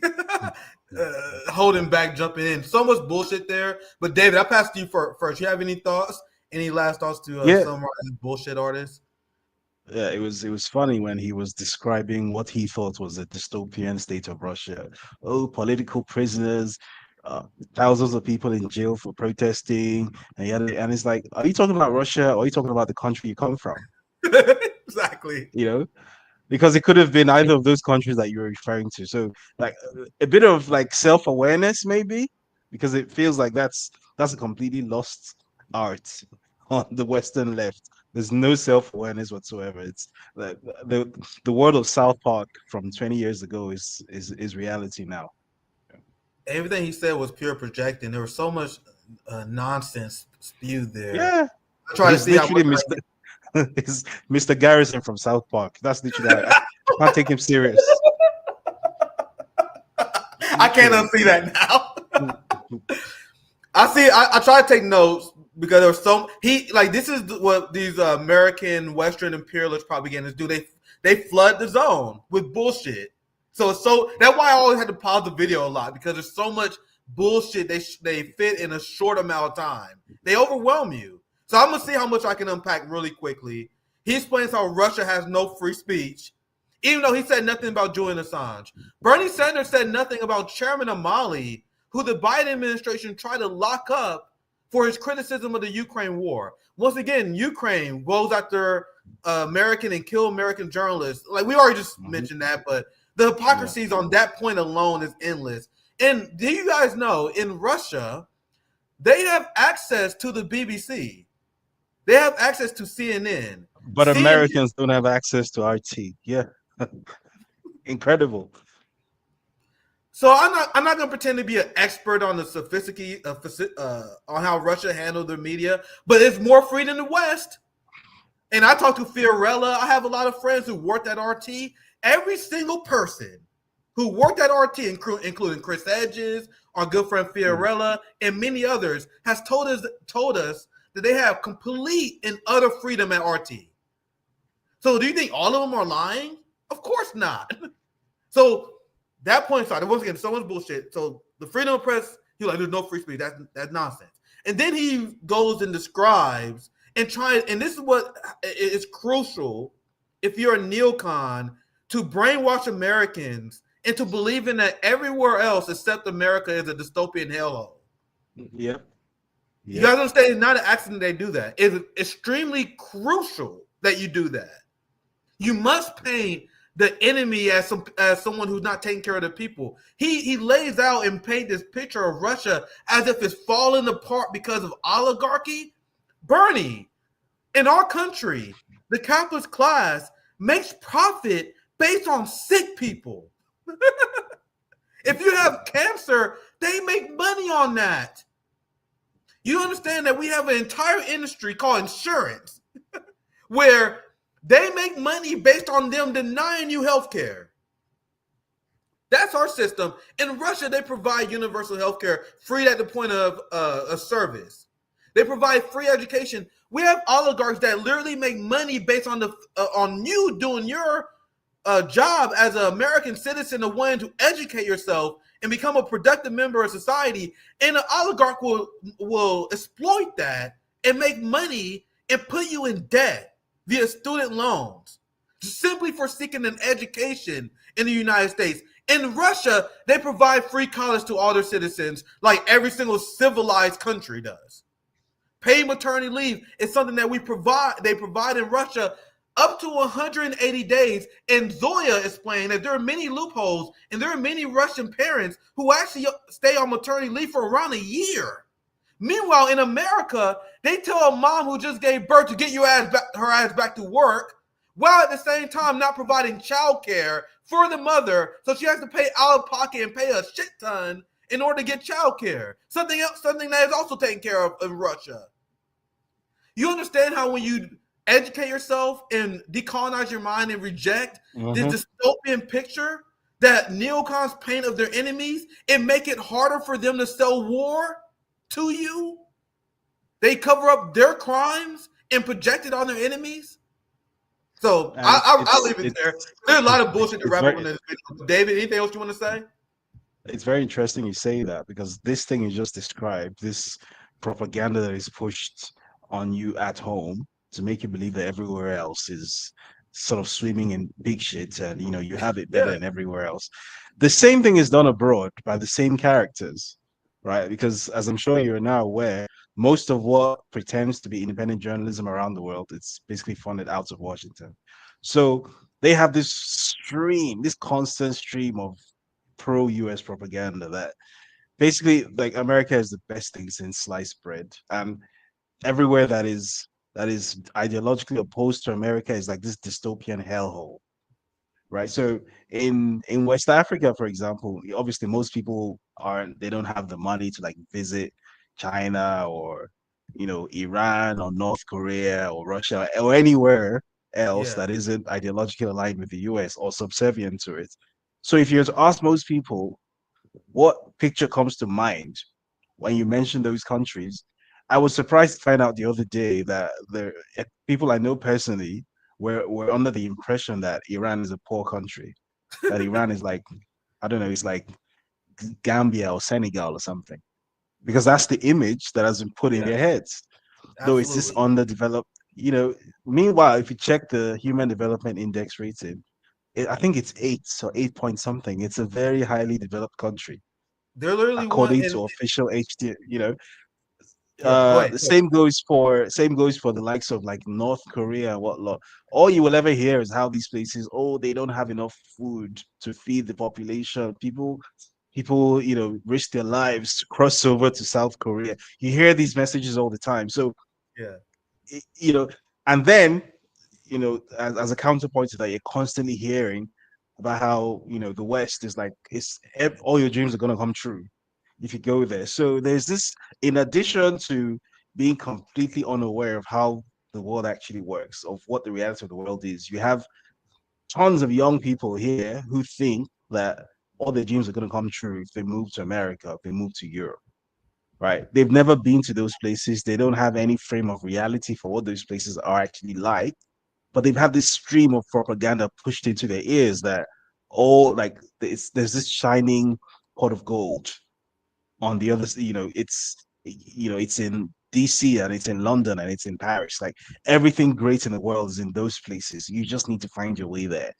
holding back, jumping in. So much bullshit there. But David, I'll pass to you first. You have any thoughts? Any last thoughts to summarize this bullshit artist? Yeah, it was funny when he was describing what he thought was a dystopian state of Russia. Oh, political prisoners, thousands of people in jail for protesting, and it's like, are you talking about Russia or are you talking about the country you come from? Exactly. You know, because it could have been either of those countries that you're referring to. So, like a bit of like self-awareness, maybe, because it feels like that's a completely lost art on the Western left. There's no self-awareness whatsoever. It's like the world of South Park from 20 years ago is reality now. Everything he said was pure projecting. There was so much nonsense spewed there. Yeah, I try to see how much it's Mr. Garrison from South Park. That's literally I can't take him serious. I can't unsee that now. I try to take notes because there was this is what these American Western imperialist propagandists do. They flood the zone with bullshit. So that's why I always had to pause the video a lot, because there's so much bullshit they fit in a short amount of time. They overwhelm you. So I'm gonna see how much I can unpack really quickly. He explains how Russia has no free speech, even though he said nothing about Julian Assange. Bernie Sanders said nothing about Chairman Amali, who the Biden administration tried to lock up for his criticism of the Ukraine war. Once again, Ukraine goes after American and kill American journalists. Like we already just mentioned that, but the hypocrisies on that point alone is endless. And do you guys know, in Russia, they have access to the BBC. They have access to CNN. But CNN, Americans don't have access to RT. Yeah. Incredible. So I'm not gonna pretend to be an expert on the on how Russia handled their media, but it's more free than the West. And I talked to Fiorella. I have a lot of friends who worked at RT. Every single person who worked at RT, including Chris Hedges, our good friend Fiorella, and many others, has told us that they have complete and utter freedom at RT. So do you think all of them are lying? Of course not. So that point aside, once again, so much bullshit. So the freedom of press, he's like, there's no free speech. That's nonsense. And then he goes and describes and tries, and this is what is crucial if you're a neocon, to brainwash Americans into believing that everywhere else except America is a dystopian hellhole. Yep. You guys understand? It's not an accident they do that. It's extremely crucial that you do that. You must paint the enemy as someone who's not taking care of the people. He lays out and paints this picture of Russia as if it's falling apart because of oligarchy. Bernie, in our country, the capitalist class makes profit based on sick people. If you have cancer, they make money on that. You understand that we have an entire industry called insurance where they make money based on them denying you health care. That's our system. In Russia, they provide universal health care free at the point of a service. They provide free education. We have oligarchs that literally make money based on on you doing your job as an American citizen, of wanting to educate yourself and become a productive member of society. And an oligarch will exploit that and make money and put you in debt via student loans, simply for seeking an education in the United States. In Russia, they provide free college to all their citizens, like every single civilized country does. Paid maternity leave is something that they provide in Russia up to 180 days. And Zoya explained that there are many loopholes, and there are many Russian parents who actually stay on maternity leave for around a year. Meanwhile, in America, they tell a mom who just gave birth to get her ass back to work, while at the same time not providing child care for the mother, so she has to pay out of pocket and pay a shit ton in order to get child care. Something that is also taken care of in Russia. You understand how when you educate yourself and decolonize your mind and reject this dystopian picture that neocons paint of their enemies, it make it harder for them to sell war to you? They cover up their crimes and project it on their enemies. So I'll leave it there. There's a lot of bullshit to wrap up on this video. David, anything else you want to say? It's very interesting you say that, because this thing you just described, this propaganda that is pushed on you at home to make you believe that everywhere else is sort of swimming in big shit, and you have it better than everywhere else. The same thing is done abroad by the same characters, right? Because as I'm sure you're now aware, most of what pretends to be independent journalism around the world, it's basically funded out of Washington. So they have this constant stream of pro-US propaganda that basically, like, America is the best thing since sliced bread, and everywhere that is ideologically opposed to America is like this dystopian hellhole, right? So in West Africa, for example, obviously most people they don't have the money to like visit China or Iran or North Korea or Russia or anywhere else that isn't ideologically aligned with the US or subservient to it. So if you were to ask most people what picture comes to mind when you mention those countries, I was surprised to find out the other day that the people I know personally were under the impression that Iran is a poor country, that Iran is like, I don't know, it's like Gambia or Senegal or something, because that's the image that has been put in their heads. Though it's this underdeveloped, Meanwhile, if you check the Human Development Index rating, I think it's 8 or 8 point something. It's a very highly developed country. They're literally according to official HD, go ahead. Same goes for the likes of like North Korea and whatnot. All you will ever hear is how these places, they don't have enough food to feed the population. People, risk their lives to cross over to South Korea. You hear these messages all the time. So, and then, as a counterpoint to that, you're constantly hearing about how the West is like all your dreams are gonna come true if you go there. So there's this, in addition to being completely unaware of how the world actually works, of what the reality of the world is, you have tons of young people here who think that all their dreams are going to come true if they move to America, if they move to Europe, right? They've never been to those places. They don't have any frame of reality for what those places are actually like, but they've had this stream of propaganda pushed into their ears that all like there's this shining pot of gold on the other, it's in DC and it's in London and it's in Paris. Like everything great in the world is in those places. You just need to find your way there.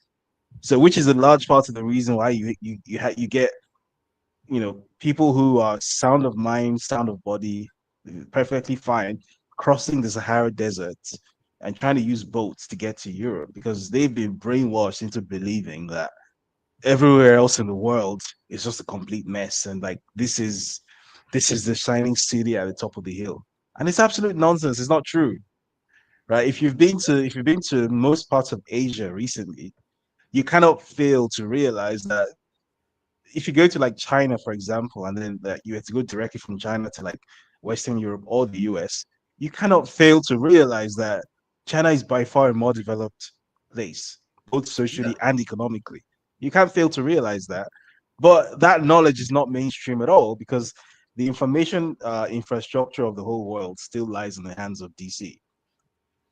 So, which is a large part of the reason why you get people who are sound of mind, sound of body, perfectly fine, crossing the Sahara Desert and trying to use boats to get to Europe because they've been brainwashed into believing that everywhere else in the world is just a complete mess, and like this is the shining city at the top of the hill, and it's absolute nonsense. It's not true, right? If you've been to most parts of Asia recently, you cannot fail to realize that if you go to like China, for example, and then that you have to go directly from China to like Western Europe or the US, you cannot fail to realize that China is by far a more developed place, both Yeah. socially and economically. You can't fail to realize that. But that knowledge is not mainstream at all because the information infrastructure of the whole world still lies in the hands of DC.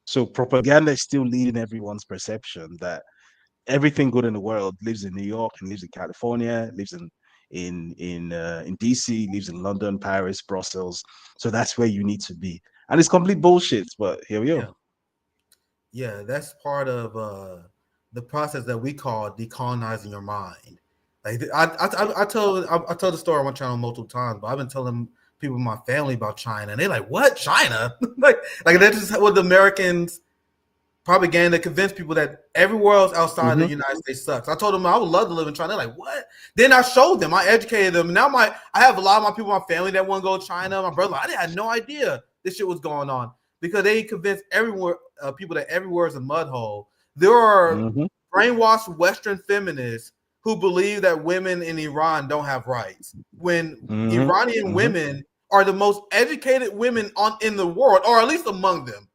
So propaganda is still leading everyone's perception that everything good in the world lives in New York and lives in California, lives in DC, lives in London, Paris, Brussels. So that's where you need to be. And it's complete bullshit, but here we are. Yeah, that's part of the process that we call decolonizing your mind. Like I told the story on my channel multiple times, but I've been telling people in my family about China, and they're like, "What, China?" like that's just what the Americans propaganda convinced people that everywhere else outside of the United States sucks. I told them I would love to live in China. They're like, "What?" Then I showed them, I educated them. Now I have a lot of my people in my family that want to go to China. My brother, I had no idea this shit was going on because they convinced everywhere people that everywhere is a mud hole. There are brainwashed Western feminists who believe that women in Iran don't have rights when Iranian women are the most educated women in the world, or at least among them,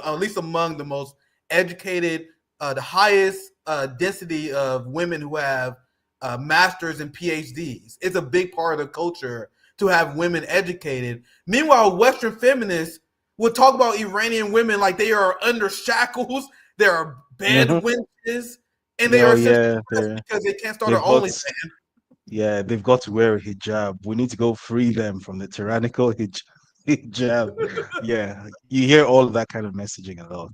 at least among the most educated, the highest density of women who have masters and PhDs. It's a big part of the culture to have women educated. Meanwhile, Western feminists would talk about Iranian women like they are under shackles, they are bed wenches, and they are because they can't start their OnlyFans. Yeah, they've got to wear a hijab. We need to go free them from the tyrannical hijab. Yeah, you hear all of that kind of messaging a lot.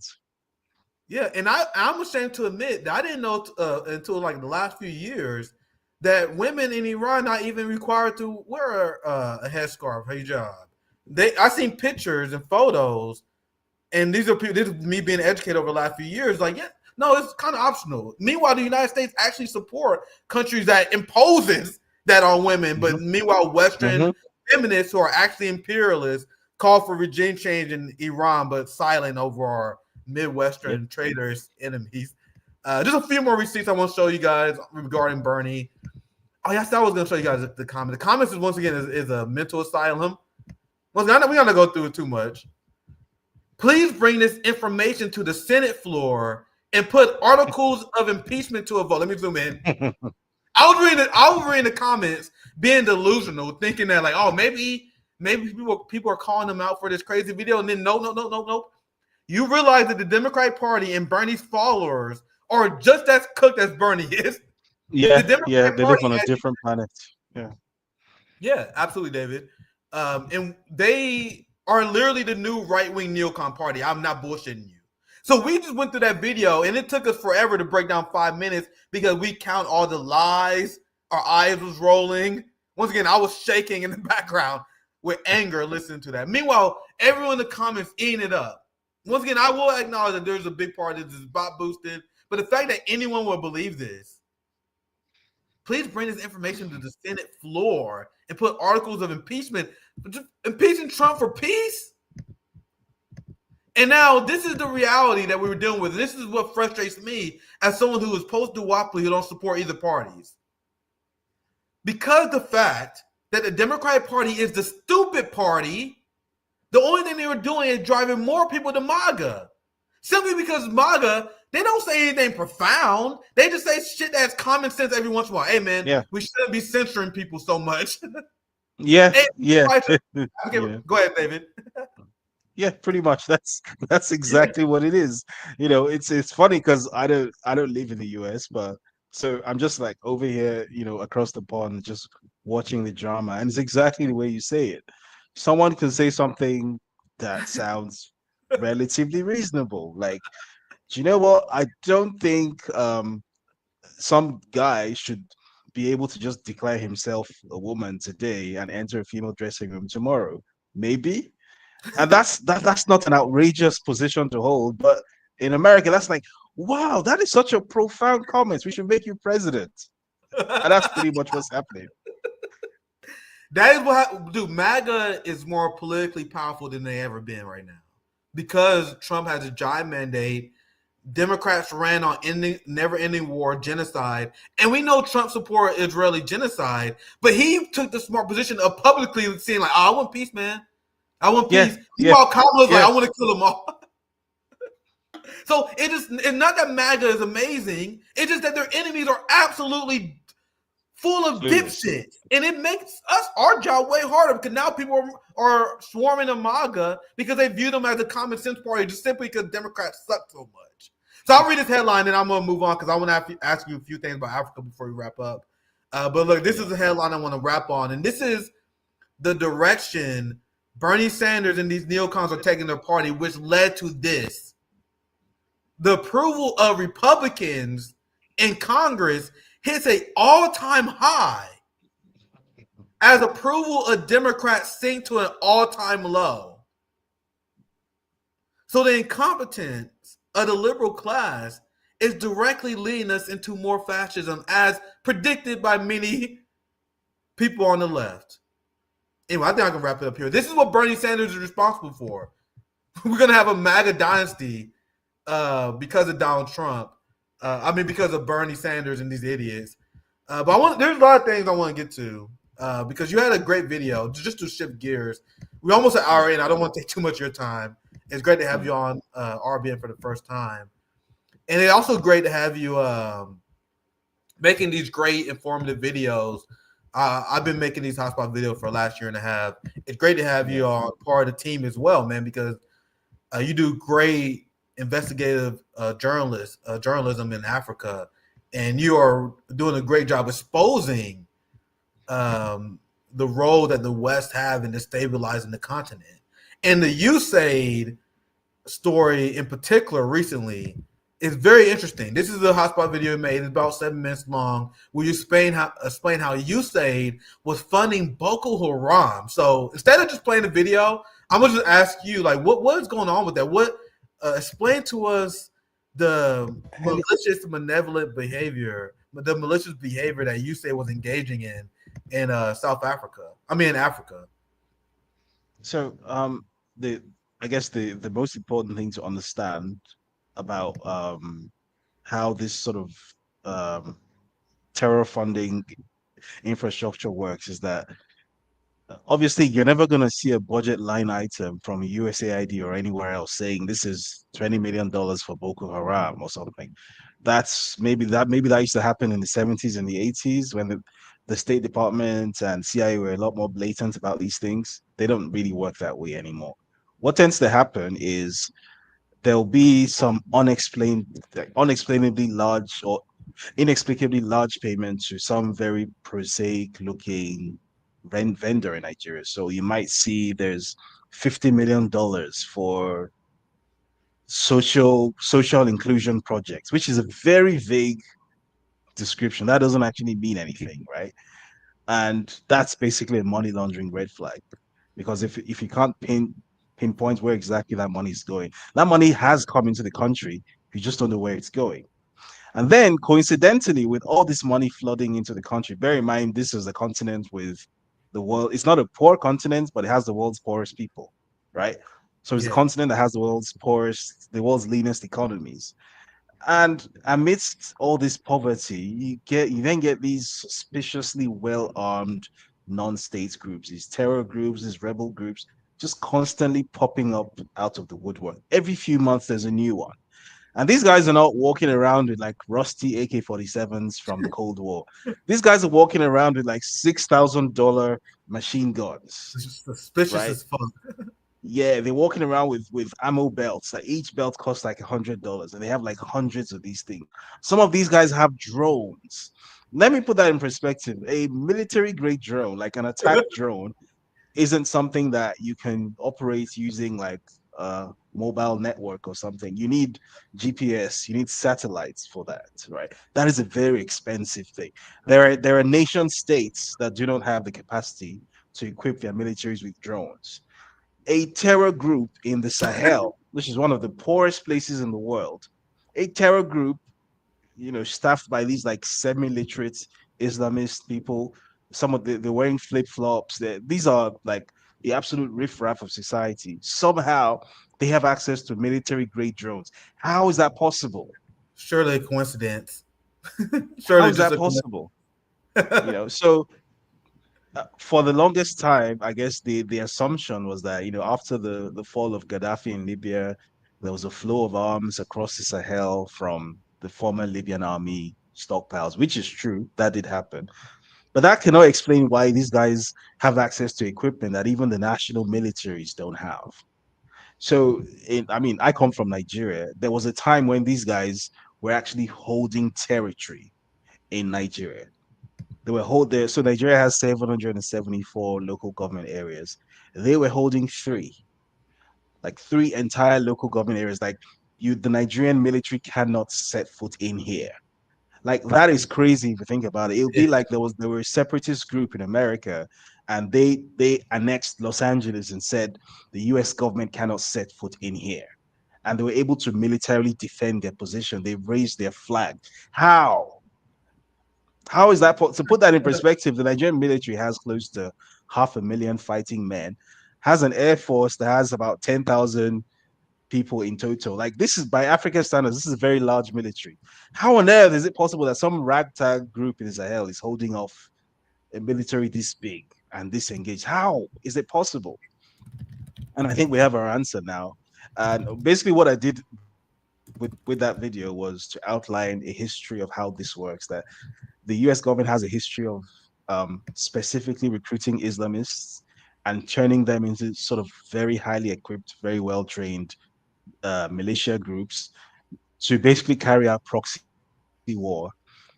Yeah, and I'm ashamed to admit that I didn't know until like the last few years that women in Iran not even required to wear a headscarf, hijab. I seen pictures and photos, and these are people. This is me being educated over the last few years. Like, yeah, no, it's kind of optional. Meanwhile, the United States actually support countries that imposes that on women, but meanwhile, Western feminists who are actually imperialists call for regime change in Iran, but silent over our Midwestern traders' enemies. Just a few more receipts I want to show you guys regarding Bernie. Oh, yes, I was going to show you guys the comments. The comments is once again is a mental asylum. Once again, we're going to go through it too much. Please bring this information to the Senate floor and put articles of impeachment to a vote. Let me zoom in. I was reading the comments, being delusional, thinking that like, oh, maybe people are calling them out for this crazy video, and then no. You realize that the Democratic Party and Bernie's followers are just as cooked as Bernie is. Yeah, they live on a different planet. Yeah, absolutely, David. And they are literally the new right-wing NEOCON party. I'm not bullshitting you. So we just went through that video, and it took us forever to break down 5 minutes because we count all the lies. Our eyes was rolling. Once again, I was shaking in the background with anger listening to that. Meanwhile, everyone in the comments eating it up. Once again, I will acknowledge that there's a big part that this is bot boosted, but the fact that anyone would believe this, please bring this information to the Senate floor and put articles of impeachment. Impeaching Trump for peace? And now this is the reality that we were dealing with. This is what frustrates me as someone who is post-duopoly who don't support either parties. Because the fact that the Democratic Party is the stupid party, the only thing they were doing is driving more people to MAGA. Simply because MAGA, they don't say anything profound. They just say shit that's common sense every once in a while. Hey, man, we shouldn't be censoring people so much. Yeah, Hey, yeah. okay, Yeah. go ahead, David. Yeah, pretty much. That's exactly what it is. It's funny because I don't live in the US, but so I'm just like over here, across the pond, just watching the drama, and it's exactly the way you say it. Someone can say something that sounds relatively reasonable, like, do you know what? I don't think some guy should be able to just declare himself a woman today and enter a female dressing room tomorrow. Maybe, and that's not an outrageous position to hold, but in America, that's like, wow, that is such a profound comment. We should make you president. And that's pretty much what's happening. That is what, dude. MAGA is more politically powerful than they ever been right now because Trump has a giant mandate. Democrats ran on never-ending war, genocide, and we know Trump support Israeli genocide, but he took the smart position of publicly saying like, "Oh, I want peace, man. I want peace." Meanwhile, Kamala's like, "I want to kill them all." So it's not that MAGA is amazing. It's just that their enemies are absolutely full of dipshit, and it makes our job way harder because now people are swarming to MAGA because they view them as a common sense party just simply because Democrats suck so much. So I'll read this headline and I'm going to move on because I want to ask you a few things about Africa before we wrap up. But look, this is the headline I want to wrap on, and this is the direction Bernie Sanders and these neocons are taking their party, which led to this. The approval of Republicans in Congress hits an all-time high as approval of Democrats sink to an all-time low. So the incompetence of the liberal class is directly leading us into more fascism as predicted by many people on the left. Anyway, I think I can wrap it up here. This is what Bernie Sanders is responsible for. We're going to have a MAGA dynasty because of Donald Trump. Because of Bernie Sanders and these idiots. But there's a lot of things I want to get to because you had a great video. Just to shift gears, we're almost an hour in. I don't want to take too much of your time. It's great to have you on RBN for the first time, and it's also great to have you making these great informative videos. I've been making these hotspot videos for the last year and a half. It's great to have you on part of the team as well, man, because you do great investigative journalism in Africa, and you are doing a great job exposing the role that the West have in destabilizing the continent. And the USAID story in particular recently is very interesting. This is a hotspot video made. It's about 7 minutes long. Where you explain how USAID was funding Boko Haram. So instead of just playing the video, I'm gonna just ask you, like, what is going on with that? What explain to us the malicious, malevolent behavior, the malicious behavior that USAID was engaging in South Africa. In Africa. So, I guess the most important thing to understand about how this sort of terror funding infrastructure works is that obviously you're never going to see a budget line item from USAID or anywhere else saying this is $20 million for Boko Haram or something. Maybe that used to happen in the 70s and the 80s when the State Department and CIA were a lot more blatant about these things. They don't really work that way anymore. What tends to happen is there'll be some unexplainably large or inexplicably large payment to some very prosaic looking vendor in Nigeria. So you might see there's $50 million for social inclusion projects, which is a very vague description. That doesn't actually mean anything, right? And that's basically a money laundering red flag. Because if you can't pinpoint where exactly that money is going, that money has come into the country, you just don't know where it's going. And then coincidentally, with all this money flooding into the country, bear in mind, this is a continent with the world. It's not a poor continent, but it has the world's poorest people, right? So it's a Yeah. continent that has the world's poorest, the world's leanest economies. And amidst all this poverty, you then get these suspiciously well-armed non-state groups, these terror groups, these rebel groups, just constantly popping up out of the woodwork. Every few months, there's a new one. And these guys are not walking around with like rusty AK-47s from the Cold War. These guys are walking around with like $6,000 machine guns, Suspicious right? as fuck. Yeah, they're walking around with ammo belts. Like each belt costs like $100, and they have like hundreds of these things. Some of these guys have drones. Let me put that in perspective. A military grade drone, like an attack drone, isn't something that you can operate using like a mobile network or something. You need GPS, you need satellites for that, right? That is a very expensive thing. There are nation states that do not have the capacity to equip their militaries with drones. A terror group in the Sahel, which is one of the poorest places in the world, a terror group, staffed by these like semi-literate Islamist people. Some of they're wearing flip-flops. These are like the absolute riffraff of society. Somehow they have access to military-grade drones. How is that possible? Surely a coincidence. How Surely is just that a possible? coincidence. So for the longest time, I guess the assumption was that after the fall of Gaddafi in Libya, there was a flow of arms across the Sahel from the former Libyan army stockpiles, which is true. That did happen, but that cannot explain why these guys have access to equipment that even the national militaries don't have. So, I mean, I come from Nigeria. There was a time when these guys were actually holding territory in Nigeria. They were hold there. So Nigeria has 774 local government areas. They were holding three, like three entire local government areas. Like the Nigerian military cannot set foot in here. Like that is crazy if you think about it. It would Yeah. be like there were a separatist group in America, and they annexed Los Angeles and said the U.S. government cannot set foot in here, and they were able to militarily defend their position. They raised their flag. How? How is that to put that in perspective? The Nigerian military has close to 500,000 fighting men, has an air force that has about 10,000 people in total. Like this is by African standards, this is a very large military. How on earth is it possible that some ragtag group in Sahel is holding off a military this big and this engaged? How is it possible? And I think we have our answer now. And basically, what I did with that video was to outline a history of how this works. That the US government has a history of specifically recruiting Islamists and turning them into sort of very highly equipped, very well trained militia groups to basically carry out proxy war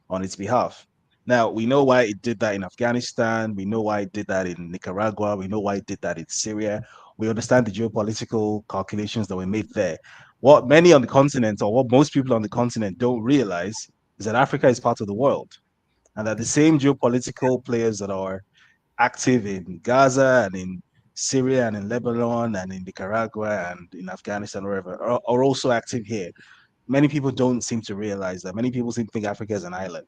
on its behalf. Now, we know why it did that in Afghanistan. We know why it did that in Nicaragua. We know why it did that in Syria. We understand the geopolitical calculations that were made there. What many on the continent, or what most people on the continent don't realize, is that Africa is part of the world, and that the same geopolitical players that are active in Gaza and in Syria and in Lebanon and in Nicaragua and in Afghanistan, wherever, are also active here. Many people don't seem to realize that. Many people seem to think Africa is an island.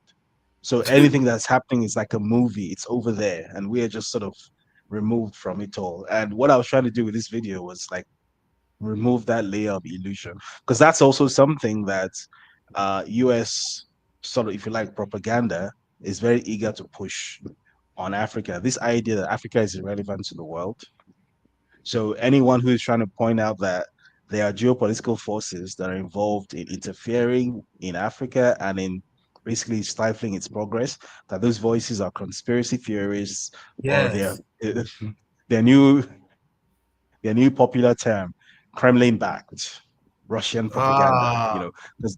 So anything that's happening is like a movie. It's over there, and we are just sort of removed from it all. And what I was trying to do with this video was like remove that layer of illusion, because that's also something that US sort of, if you like, propaganda is very eager to push on Africa. This idea that Africa is irrelevant to the world. So anyone who is trying to point out that there are geopolitical forces that are involved in interfering in Africa and in basically stifling its progress, that those voices are conspiracy theorists, or Yes. their new their new popular term, Kremlin backed Russian propaganda, Ah, 'cause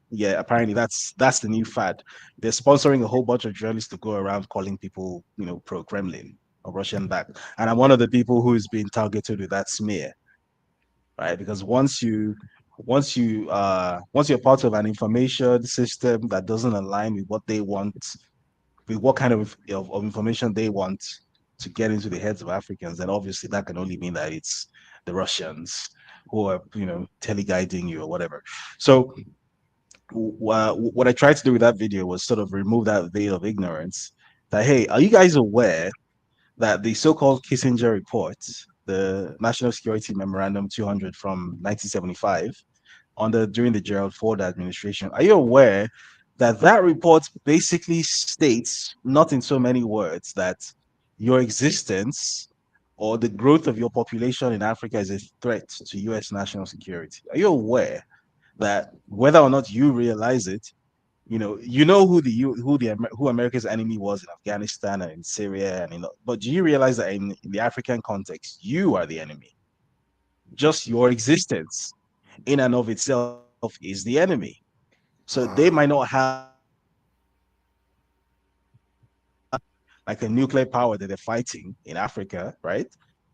yeah, apparently that's the new fad. They're sponsoring a whole bunch of journalists to go around calling people, pro Kremlin or Russian backed. And I'm one of the people who's been targeted with that smear, right? Because once you're part of an information system that doesn't align with what they want, with what kind of information they want to get into the heads of Africans, then obviously that can only mean that it's the Russians who are, teleguiding you or whatever. So what I tried to do with that video was sort of remove that veil of ignorance. That, hey, are you guys aware that the so-called Kissinger report the National Security Memorandum 200 from 1975 during the Gerald Ford administration. Are you aware that that report basically states, not in so many words, that your existence or the growth of your population in Africa is a threat to U.S. national security? Are you aware that whether or not you realize it, who America's enemy was in Afghanistan and in Syria, but do you realize that in the African context, you are the enemy? Just your existence in and of itself is the enemy. So they might not have like a nuclear power that they're fighting in Africa, right?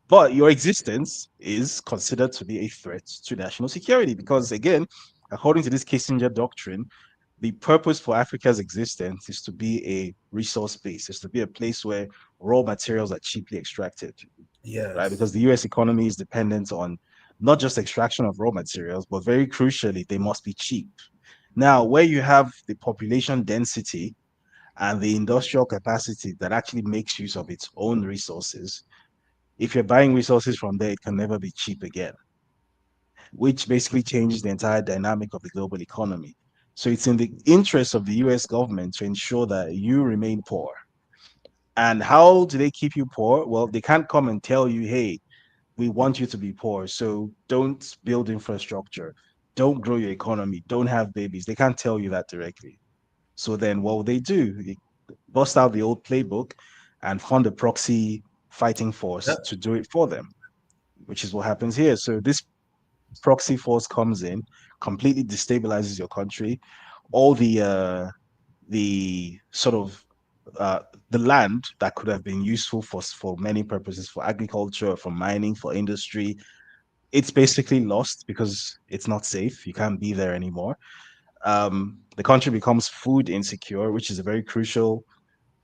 But your existence is considered to be a threat to national security because, again, according to this Kissinger doctrine, the purpose for Africa's existence is to be a resource base, is to be a place where raw materials are cheaply extracted, right? Yes. Because the US economy is dependent on not just extraction of raw materials, but very crucially, they must be cheap. Now, where you have the population density and the industrial capacity that actually makes use of its own resources, if you're buying resources from there, it can never be cheap again, which basically changes the entire dynamic of the global economy. So it's in the interest of the US government to ensure that you remain poor. And how do they keep you poor? Well, they can't come and tell you, hey, we want you to be poor. So don't build infrastructure, don't grow your economy, don't have babies. They can't tell you that directly. So then what will they do? They bust out the old playbook and fund a proxy fighting force Yep. to do it for them, which is what happens here. So this proxy force comes in, completely destabilizes your country. All the sort of uh, the land that could have been useful for many purposes, for agriculture, for mining, for industry, it's basically lost because it's not safe. You can't be there anymore. The country becomes food insecure, which is a very crucial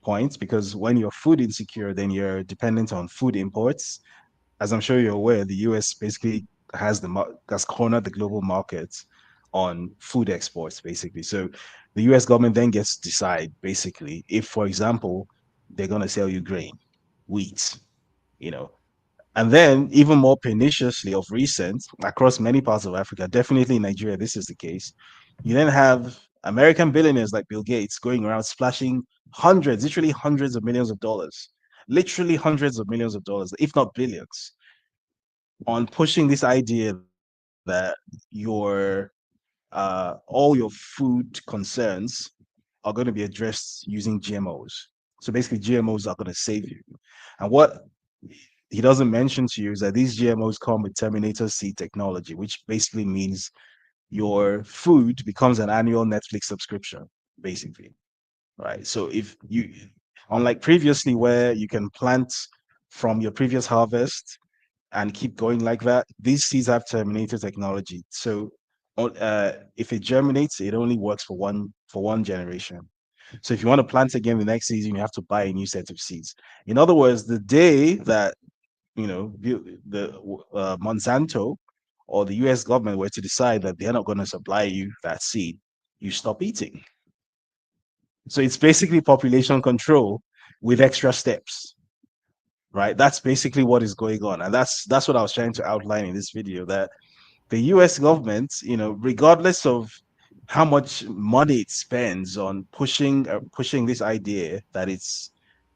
point because when you're food insecure, then you're dependent on food imports. As I'm sure you're aware, the US basically has cornered the global market on food exports, basically. So the US government then gets to decide, basically, if, for example, they're going to sell you grain, wheat, you know, and then, even more perniciously, of recent, across many parts of Africa, definitely in Nigeria, this is the case. You then have American billionaires like Bill Gates going around splashing hundreds, literally hundreds of millions of dollars, literally hundreds of millions of dollars, if not billions, on pushing this idea that all your food concerns are going to be addressed using GMOs. So basically, GMOs are going to save you. And what he doesn't mention to you is that these GMOs come with Terminator seed technology, which basically means your food becomes an annual Netflix subscription, basically. Right. So if you, unlike previously where you can plant from your previous harvest and keep going like that, these seeds have Terminator technology. So if it germinates, it only works for one generation. So if you want to plant again the next season, you have to buy a new set of seeds. In other words, the day that the Monsanto or the U.S. government were to decide that they're not going to supply you that seed, you stop eating. So it's basically population control with extra steps, right? That's basically what is going on, and that's what I was trying to outline in this video. That the U.S. government, regardless of how much money it spends on pushing this idea that it's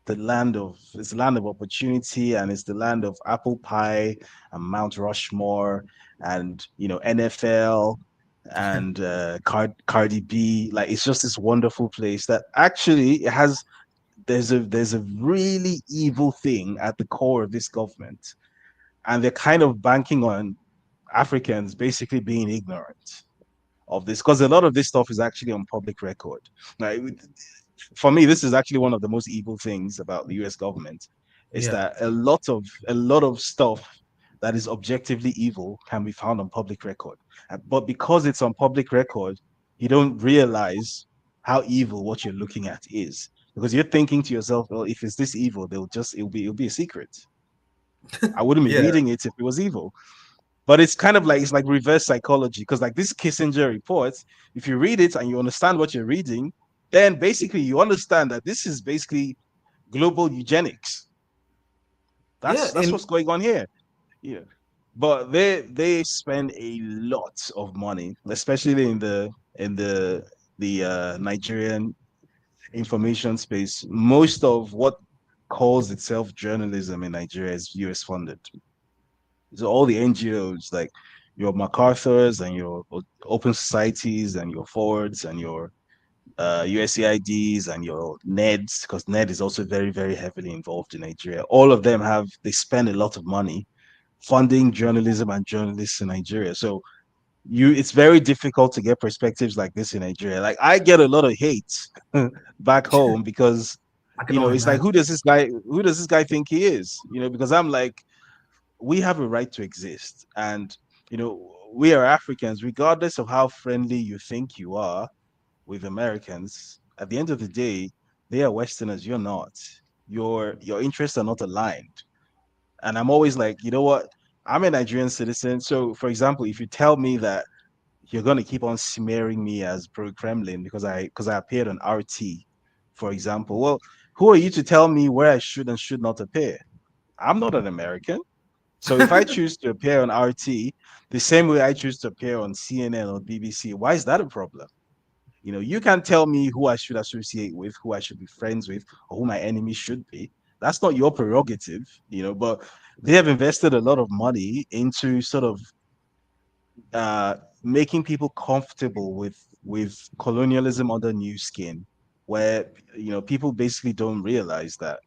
the land of opportunity and it's the land of apple pie and Mount Rushmore and NFL and Cardi B, like it's just this wonderful place that actually it has there's a really evil thing at the core of this government, and they're kind of banking on Africans basically being ignorant of this because a lot of this stuff is actually on public record. Like, for me, this is actually one of the most evil things about the US government is Yeah. that a lot of stuff that is objectively evil can be found on public record. But because it's on public record, you don't realize how evil what you're looking at is. Because you're thinking to yourself, well, if it's this evil, it'll be a secret. I wouldn't be Yeah. reading it if it was evil. But it's kind of like it's like reverse psychology because like this Kissinger report, if you read it and you understand what you're reading, then basically you understand that this is basically global eugenics. Yeah. That's what's going on here. Yeah, but they spend a lot of money, especially in the Nigerian information space. Most of what calls itself journalism in Nigeria is US funded. So all the NGOs like your MacArthur's and your Open Societies and your Forwards and your USAIDs and your NEDs, because NED is also very, very heavily involved in Nigeria. All of them they spend a lot of money funding journalism and journalists in Nigeria. So it's very difficult to get perspectives like this in Nigeria. Like I get a lot of hate back home because I can only it's like imagine. who does this guy think he is? Because I'm like, we have a right to exist. And we are Africans, regardless of how friendly you think you are with Americans, at the end of the day, they are Westerners, you're not. Your interests are not aligned. And I'm always like, you know what? I'm a Nigerian citizen. So, for example, if you tell me that you're gonna keep on smearing me as pro Kremlin because I appeared on RT, for example, well, who are you to tell me where I should and should not appear? I'm not an American. So if I choose to appear on RT the same way I choose to appear on CNN or BBC, why is that a problem? You can't tell me who I should associate with, who I should be friends with, or who my enemy should be. That's not your prerogative, but they have invested a lot of money into sort of uh, making people comfortable with colonialism under new skin, where people basically don't realize that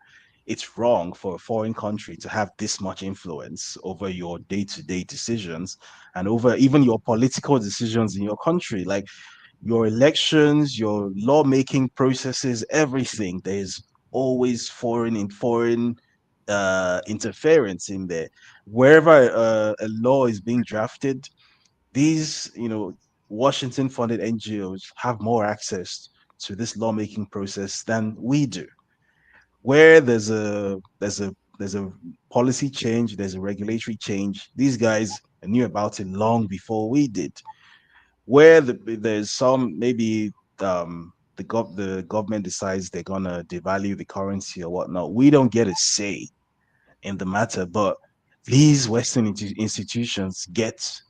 it's wrong for a foreign country to have this much influence over your day-to-day decisions and over even your political decisions in your country. Like your elections, your lawmaking processes, everything. There's always foreign interference in there. Wherever a law is being drafted, these Washington funded NGOs have more access to this lawmaking process than we do. Where there's a policy change, there's a regulatory change, these guys knew about it long before we did. Where there's some maybe the government decides they're gonna devalue the currency or whatnot, we don't get a say in the matter. But these Western institutions get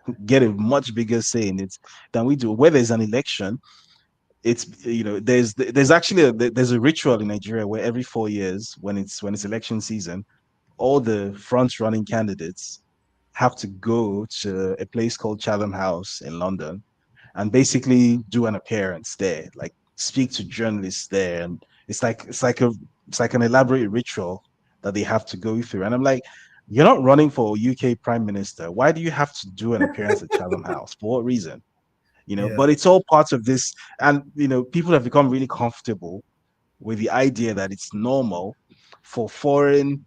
a much bigger say in it than we do. Where there's an election, it's there's actually there's a ritual in Nigeria where every 4 years, when it's election season, all the front running candidates have to go to a place called Chatham House in London and basically do an appearance there, like speak to journalists there, and it's like an elaborate ritual that they have to go through. And I'm like, you're not running for UK Prime Minister. Why do you have to do an appearance at Chatham House? For what reason? Yeah, But it's all part of this, and people have become really comfortable with the idea that it's normal for foreign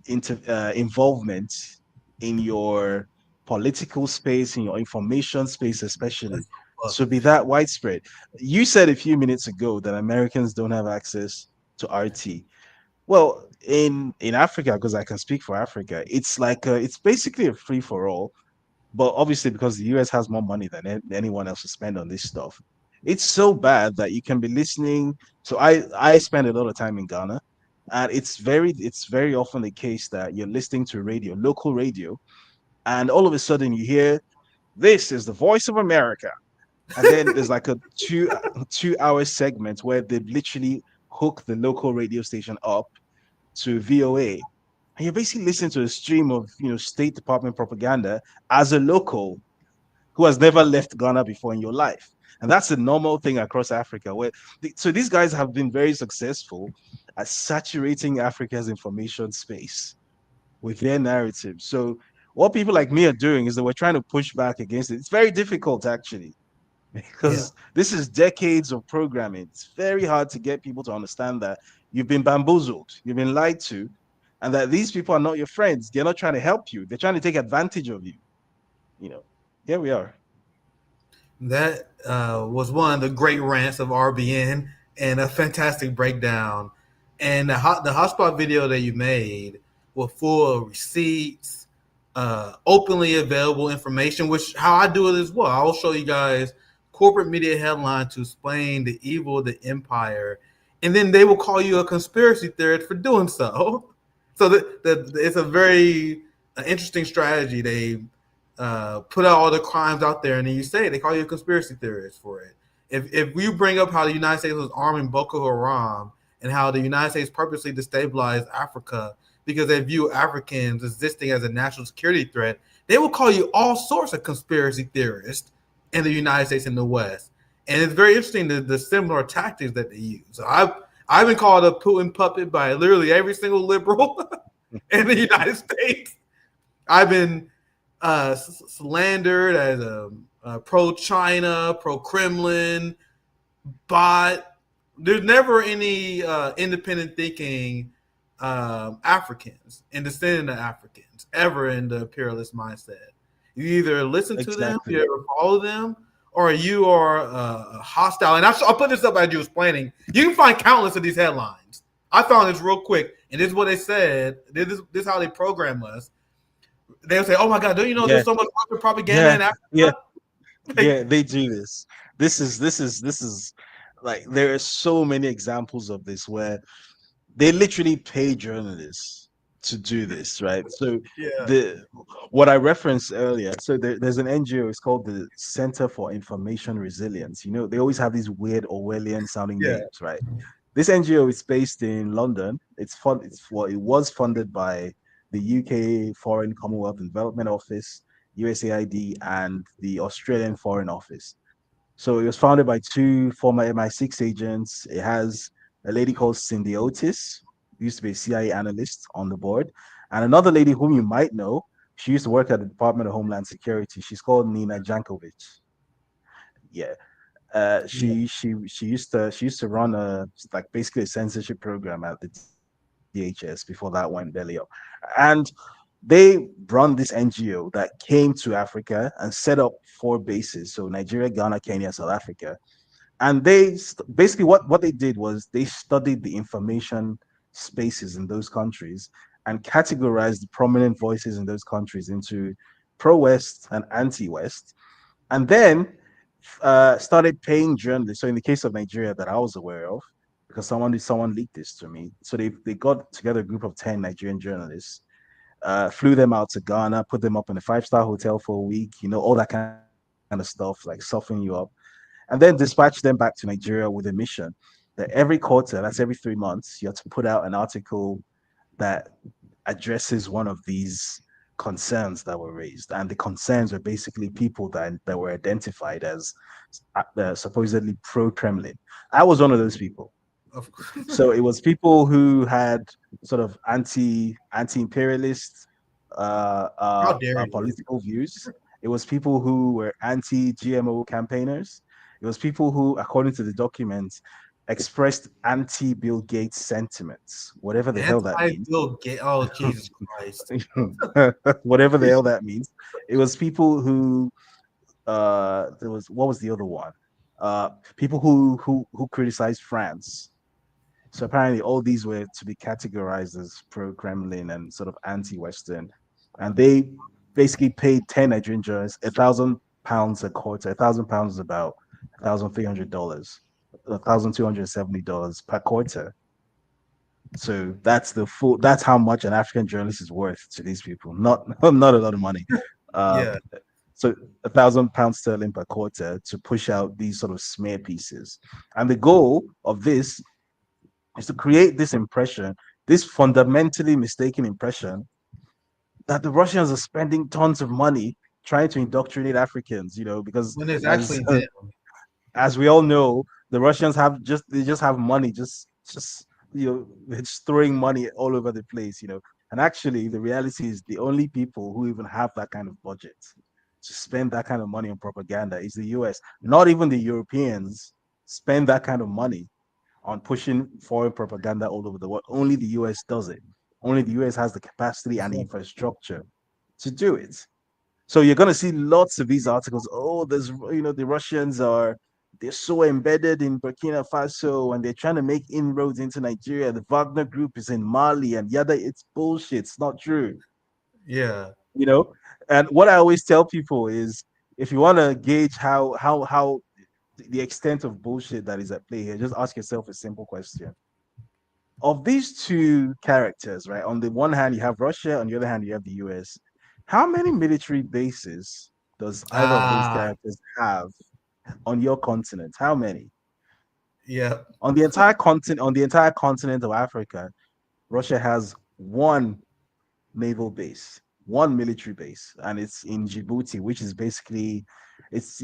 involvement in your political space, in your information space, especially, that's so to be fucked. that widespread. You said a few minutes ago that Americans don't have access to RT. Well, in Africa, because I can speak for Africa, it's basically a free for all. But obviously, because the US has more money than anyone else to spend on this stuff, it's so bad that you can be listening. So I spend a lot of time in Ghana, and it's very often the case that you're listening to radio, local radio, and all of a sudden you hear, this is the voice of America, and then there's like a 2 hour segment where they literally hook the local radio station up to VOA, and you're basically listening to a stream of State Department propaganda as a local who has never left Ghana before in your life. And that's a normal thing across Africa. So these guys have been very successful at saturating Africa's information space with their narrative. So what people like me are doing is that we're trying to push back against it. It's very difficult, actually, Yeah, because this is decades of programming. It's very hard to get people to understand that you've been bamboozled, you've been lied to, and that these people are not your friends. They're not trying to help you. They're trying to take advantage of you. You know, Here we are. that was one of the great rants of RBN and a fantastic breakdown. And the hotspot video that you made was full of receipts, openly available information, which how I do it as well. I'll show you guys corporate media headline to explain the evil of the empire, and then they will call you a conspiracy theorist for doing so. So it's a very an interesting strategy. They put out all the crimes out there, and then you say they call you a conspiracy theorist for it. If you bring up how the United States was arming Boko Haram and how the United States purposely destabilized Africa because they view Africans existing as a national security threat, they will call you all sorts of conspiracy theorists in the United States and the West. And it's very interesting the similar tactics that they use. So I've been called a Putin puppet by literally every single liberal in the United States. I've been slandered as a pro-China, pro-Kremlin bot. There's never any independent thinking Africans and descendant of Africans ever in the imperialist mindset. You either listen to them, Exactly. you ever follow them, or you are hostile. And I'll put this up as you was planning. You can find countless of these headlines. I found this real quick, and this is what they said. This is how they program us. They'll say, "Oh my God, don't you know Yeah. there's so much propaganda in Africa?" Yeah. Like, Yeah, they do this. This is like there are so many examples of this where they literally pay journalists to do this, right? So yeah, the what I referenced earlier, so there's an NGO, it's called the Center for Information Resilience. You know, they always have these weird Orwellian sounding yeah, names, right? This NGO is based in London. It was funded by the UK Foreign Commonwealth and Development Office, USAID, and the Australian Foreign Office. So it was founded by two former MI6 agents. It has a lady called Cindy Otis, who used to be a CIA analyst on the board, and another lady whom you might know. She used to work at the Department of Homeland Security. She's called Nina Jankovic. Yeah. She used to run a like basically a censorship program at the DHS before that went belly up. And they run this NGO that came to Africa and set up four bases. So Nigeria, Ghana, Kenya, South Africa. And basically what they did was they studied the information spaces in those countries and categorized the prominent voices in those countries into pro-West and anti-West, and then started paying journalists. So in the case of Nigeria that I was aware of, because someone leaked this to me. So they got together a group of 10 Nigerian journalists, flew them out to Ghana, put them up in a five-star hotel for a week, all that kind of stuff, like soften you up, and then dispatch them back to Nigeria with a mission that every quarter, that's every 3 months, you have to put out an article that addresses one of these concerns that were raised. And the concerns were basically people that were identified as supposedly pro-Kremlin. I was one of those people. of course. So it was people who had sort of anti-imperialist How dare you? political views. It was people who were anti-GMO campaigners. It was people who, according to the documents, expressed anti-Bill Gates sentiments, whatever the hell that means. Anti-Bill Gates. Oh, Jesus Christ. Whatever the hell that means. It was people who there was what was the other one? People who criticized France. So apparently all these were to be categorized as pro-Kremlin and sort of anti-Western. And they basically paid 10 Nigerian journalists £1,000 a quarter. £1,000 is about $1,300, $1,270 per quarter. So that's how much an African journalist is worth to these people. Not not a lot of money. Uh, Yeah. so £1,000 sterling per quarter to push out these sort of smear pieces. And the goal of this is to create this impression, this fundamentally mistaken impression that the Russians are spending tons of money trying to indoctrinate Africans, because When it's as actually them. as we all know, the Russians just have money, just they're just throwing money all over the place. And actually, the reality is the only people who even have that kind of budget to spend that kind of money on propaganda is the US. Not even the Europeans spend that kind of money on pushing foreign propaganda all over the world. Only the US does it. Only the US has the capacity and the infrastructure to do it. So you're going to see lots of these articles. Oh, the Russians they're so embedded in Burkina Faso and they're trying to make inroads into Nigeria. The Wagner group is in Mali and yada. It's bullshit. It's not true. Yeah. You know. And what I always tell people is, if you want to gauge how the extent of bullshit that is at play here, just ask yourself a simple question. Of these two characters, right? On the one hand, you have Russia. On the other hand, you have the US. How many military bases does either of those Ah, characters have on your continent? How many? yeah, On the entire continent of Africa, Russia has one naval base, one military base, and it's in Djibouti, which is basically it's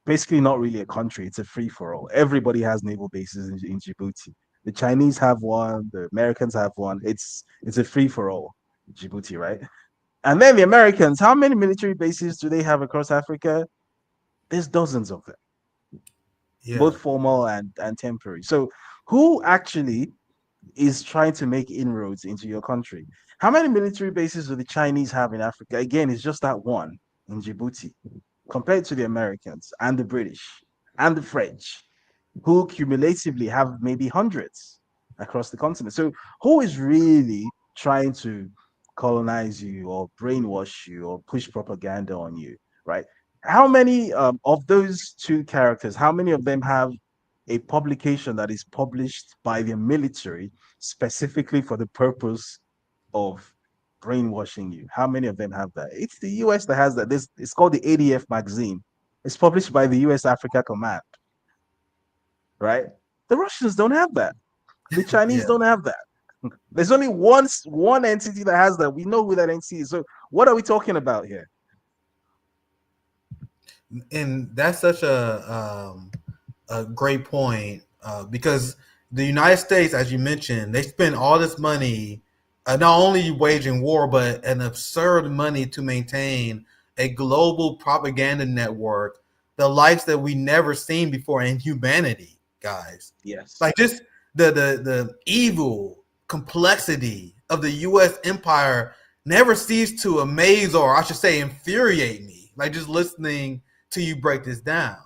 basically not really a country. It's a free for all. Everybody has naval bases in Djibouti. The Chinese have one. The Americans have one. It's a free for all, Djibouti, right? And then the Americans, how many military bases do they have across Africa? There's dozens of them, yeah. both formal and temporary. So who actually is trying to make inroads into your country? How many military bases do the Chinese have in Africa? Again, it's just that one in Djibouti, compared to the Americans and the British and the French, who cumulatively have maybe hundreds across the continent. So, who is really trying to colonize you or brainwash you or push propaganda on you, right? How many of those two characters, how many of them have a publication that is published by the military specifically for the purpose of brainwashing you? How many of them have that? It's the US that has that. This it's called the ADF magazine. It's published by the US Africa Command, right? The Russians don't have that. The Chinese Yeah. don't have that. There's only one entity that has that. We know who that entity is. So what are we talking about here? And that's such a great point because the United States, as you mentioned, they spend all this money not only waging war, but an absurd money to maintain a global propaganda network, the likes that we never seen before in humanity, guys. Yes. Like just the evil complexity of the U.S. empire never ceased to amaze, or I should say, infuriate me. Like just listening to you break this down.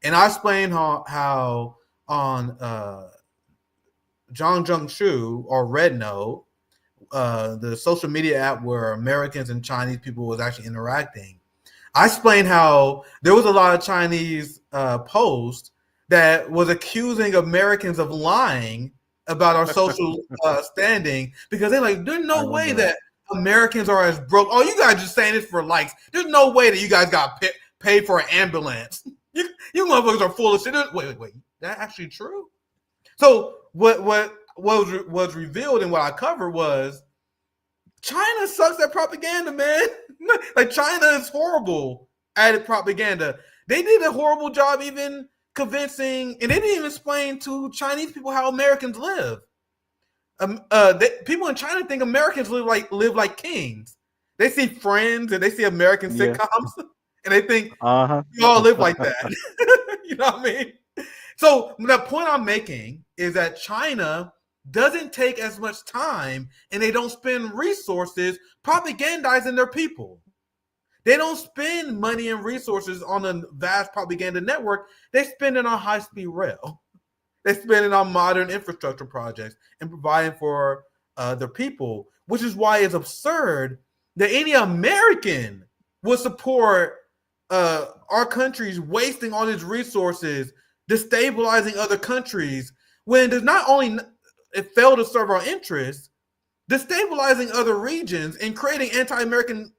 And I explained how on Zhang Zhengshu or Red Note, the social media app where Americans and Chinese people was actually interacting, I explained how there was a lot of Chinese posts that was accusing Americans of lying about our social standing because they're like, there's I no way remember that. that Americans are as broke. Oh, you guys just saying this for likes. There's no way that you guys got paid for an ambulance. You motherfuckers are full of shit. Wait. That actually true? So what was revealed and what I covered was China sucks at propaganda, man. Like China is horrible at propaganda. They did a horrible job even convincing, and they didn't even explain to Chinese people how Americans live. People in China think Americans live like kings. They see Friends and they see American Yeah. sitcoms, and they think Uh-huh. we all live like that. You know what I mean? So the point I'm making is that China doesn't take as much time and they don't spend resources propagandizing their people. They don't spend money and resources on a vast propaganda network. They spend it on high-speed rail. They spend it on modern infrastructure projects and providing for their people, which is why it's absurd that any American would support our country's wasting all these resources, destabilizing other countries, when there's not only it failed to serve our interests, destabilizing other regions and creating anti-American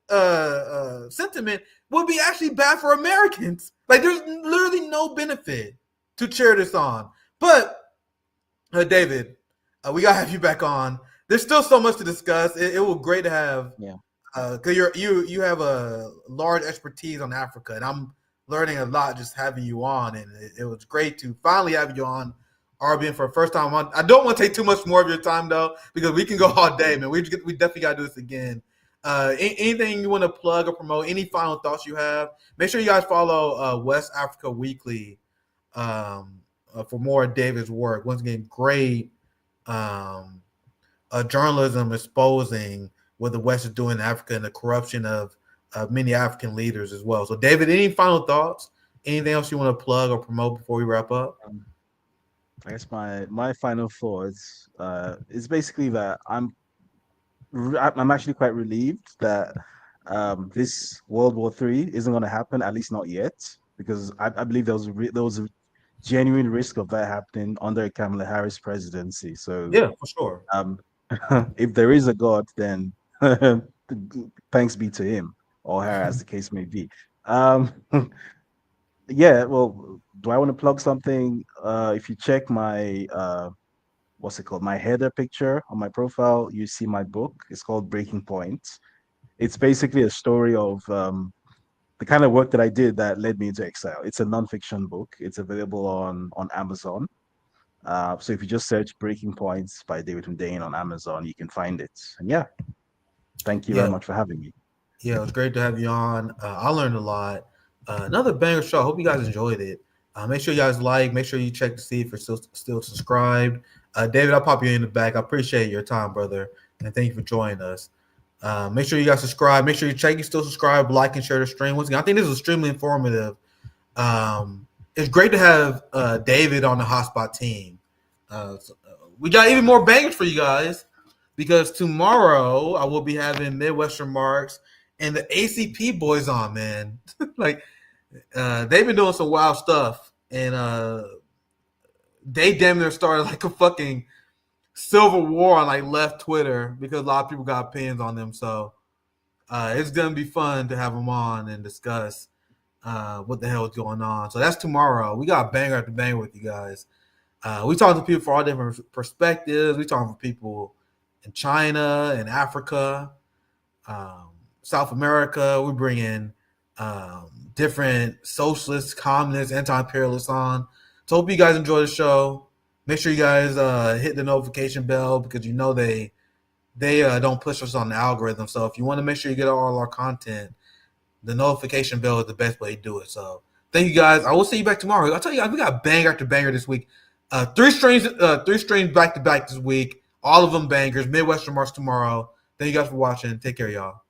sentiment would be actually bad for Americans. Like there's literally no benefit to cheer this on. But David, we gotta have you back on. There's still so much to discuss. It was great to have Yeah. because you have a large expertise on Africa, and I'm learning a lot just having you on, and it was great to finally have you on RBN for the first time. I don't want to take too much more of your time though, because we can go all day, man. We definitely got to do this again. Anything you want to plug or promote? Any final thoughts you have? Make sure you guys follow West Africa Weekly for more of David's work. Once again, great journalism exposing what the West is doing in Africa and the corruption of many African leaders as well. So, David, any final thoughts? Anything else you want to plug or promote before we wrap up? I guess my final thoughts is basically that I'm actually quite relieved that this World War III isn't going to happen, at least not yet, because I believe there was a genuine risk of that happening under a Kamala Harris presidency. So Yeah, for sure. if there is a God, then thanks be to him. or her, as the case may be. Um, yeah, well, do I want to plug something? If you check my what's it called? My header picture on my profile, you see my book. It's called Breaking Point. It's basically a story of the kind of work that I did that led me into exile. It's a nonfiction book. It's available on Amazon. So if you just search Breaking Points by David Hundeyin on Amazon, you can find it. And yeah, thank you very Yeah, much for having me. yeah, it was great to have you on. I learned a lot. Another banger show. I hope you guys enjoyed it. Make sure you guys like. Make sure you check to see if you're still subscribed. David, I'll pop you in the back. I appreciate your time, brother, and thank you for joining us. Make sure you guys subscribe. Make sure you check you still subscribe, like, and share the stream. Once again, I think this is extremely informative. It's great to have David on the hotspot team. We got even more bangers for you guys because tomorrow I will be having Midwestern Marks and the ACP boys on, man. Like they've been doing some wild stuff, and they damn near started like a fucking civil war on like left Twitter because a lot of people got opinions on them. So it's gonna be fun to have them on and discuss what the hell is going on. So that's tomorrow. We got banger after banger with you guys. We talk to people for all different perspectives. We talk to people in China and Africa, South America. We bring in different socialists, communists, anti-imperialists on. So hope you guys enjoy the show. Make sure you guys hit the notification bell because you know they don't push us on the algorithm. So if you want to make sure you get all our content, the notification bell is the best way to do it. So thank you guys. I will see you back tomorrow. I'll tell you guys, we got banger after banger this week. Three streams back to back this week. All of them bangers. Midwestern March tomorrow. Thank you guys for watching. Take care, y'all.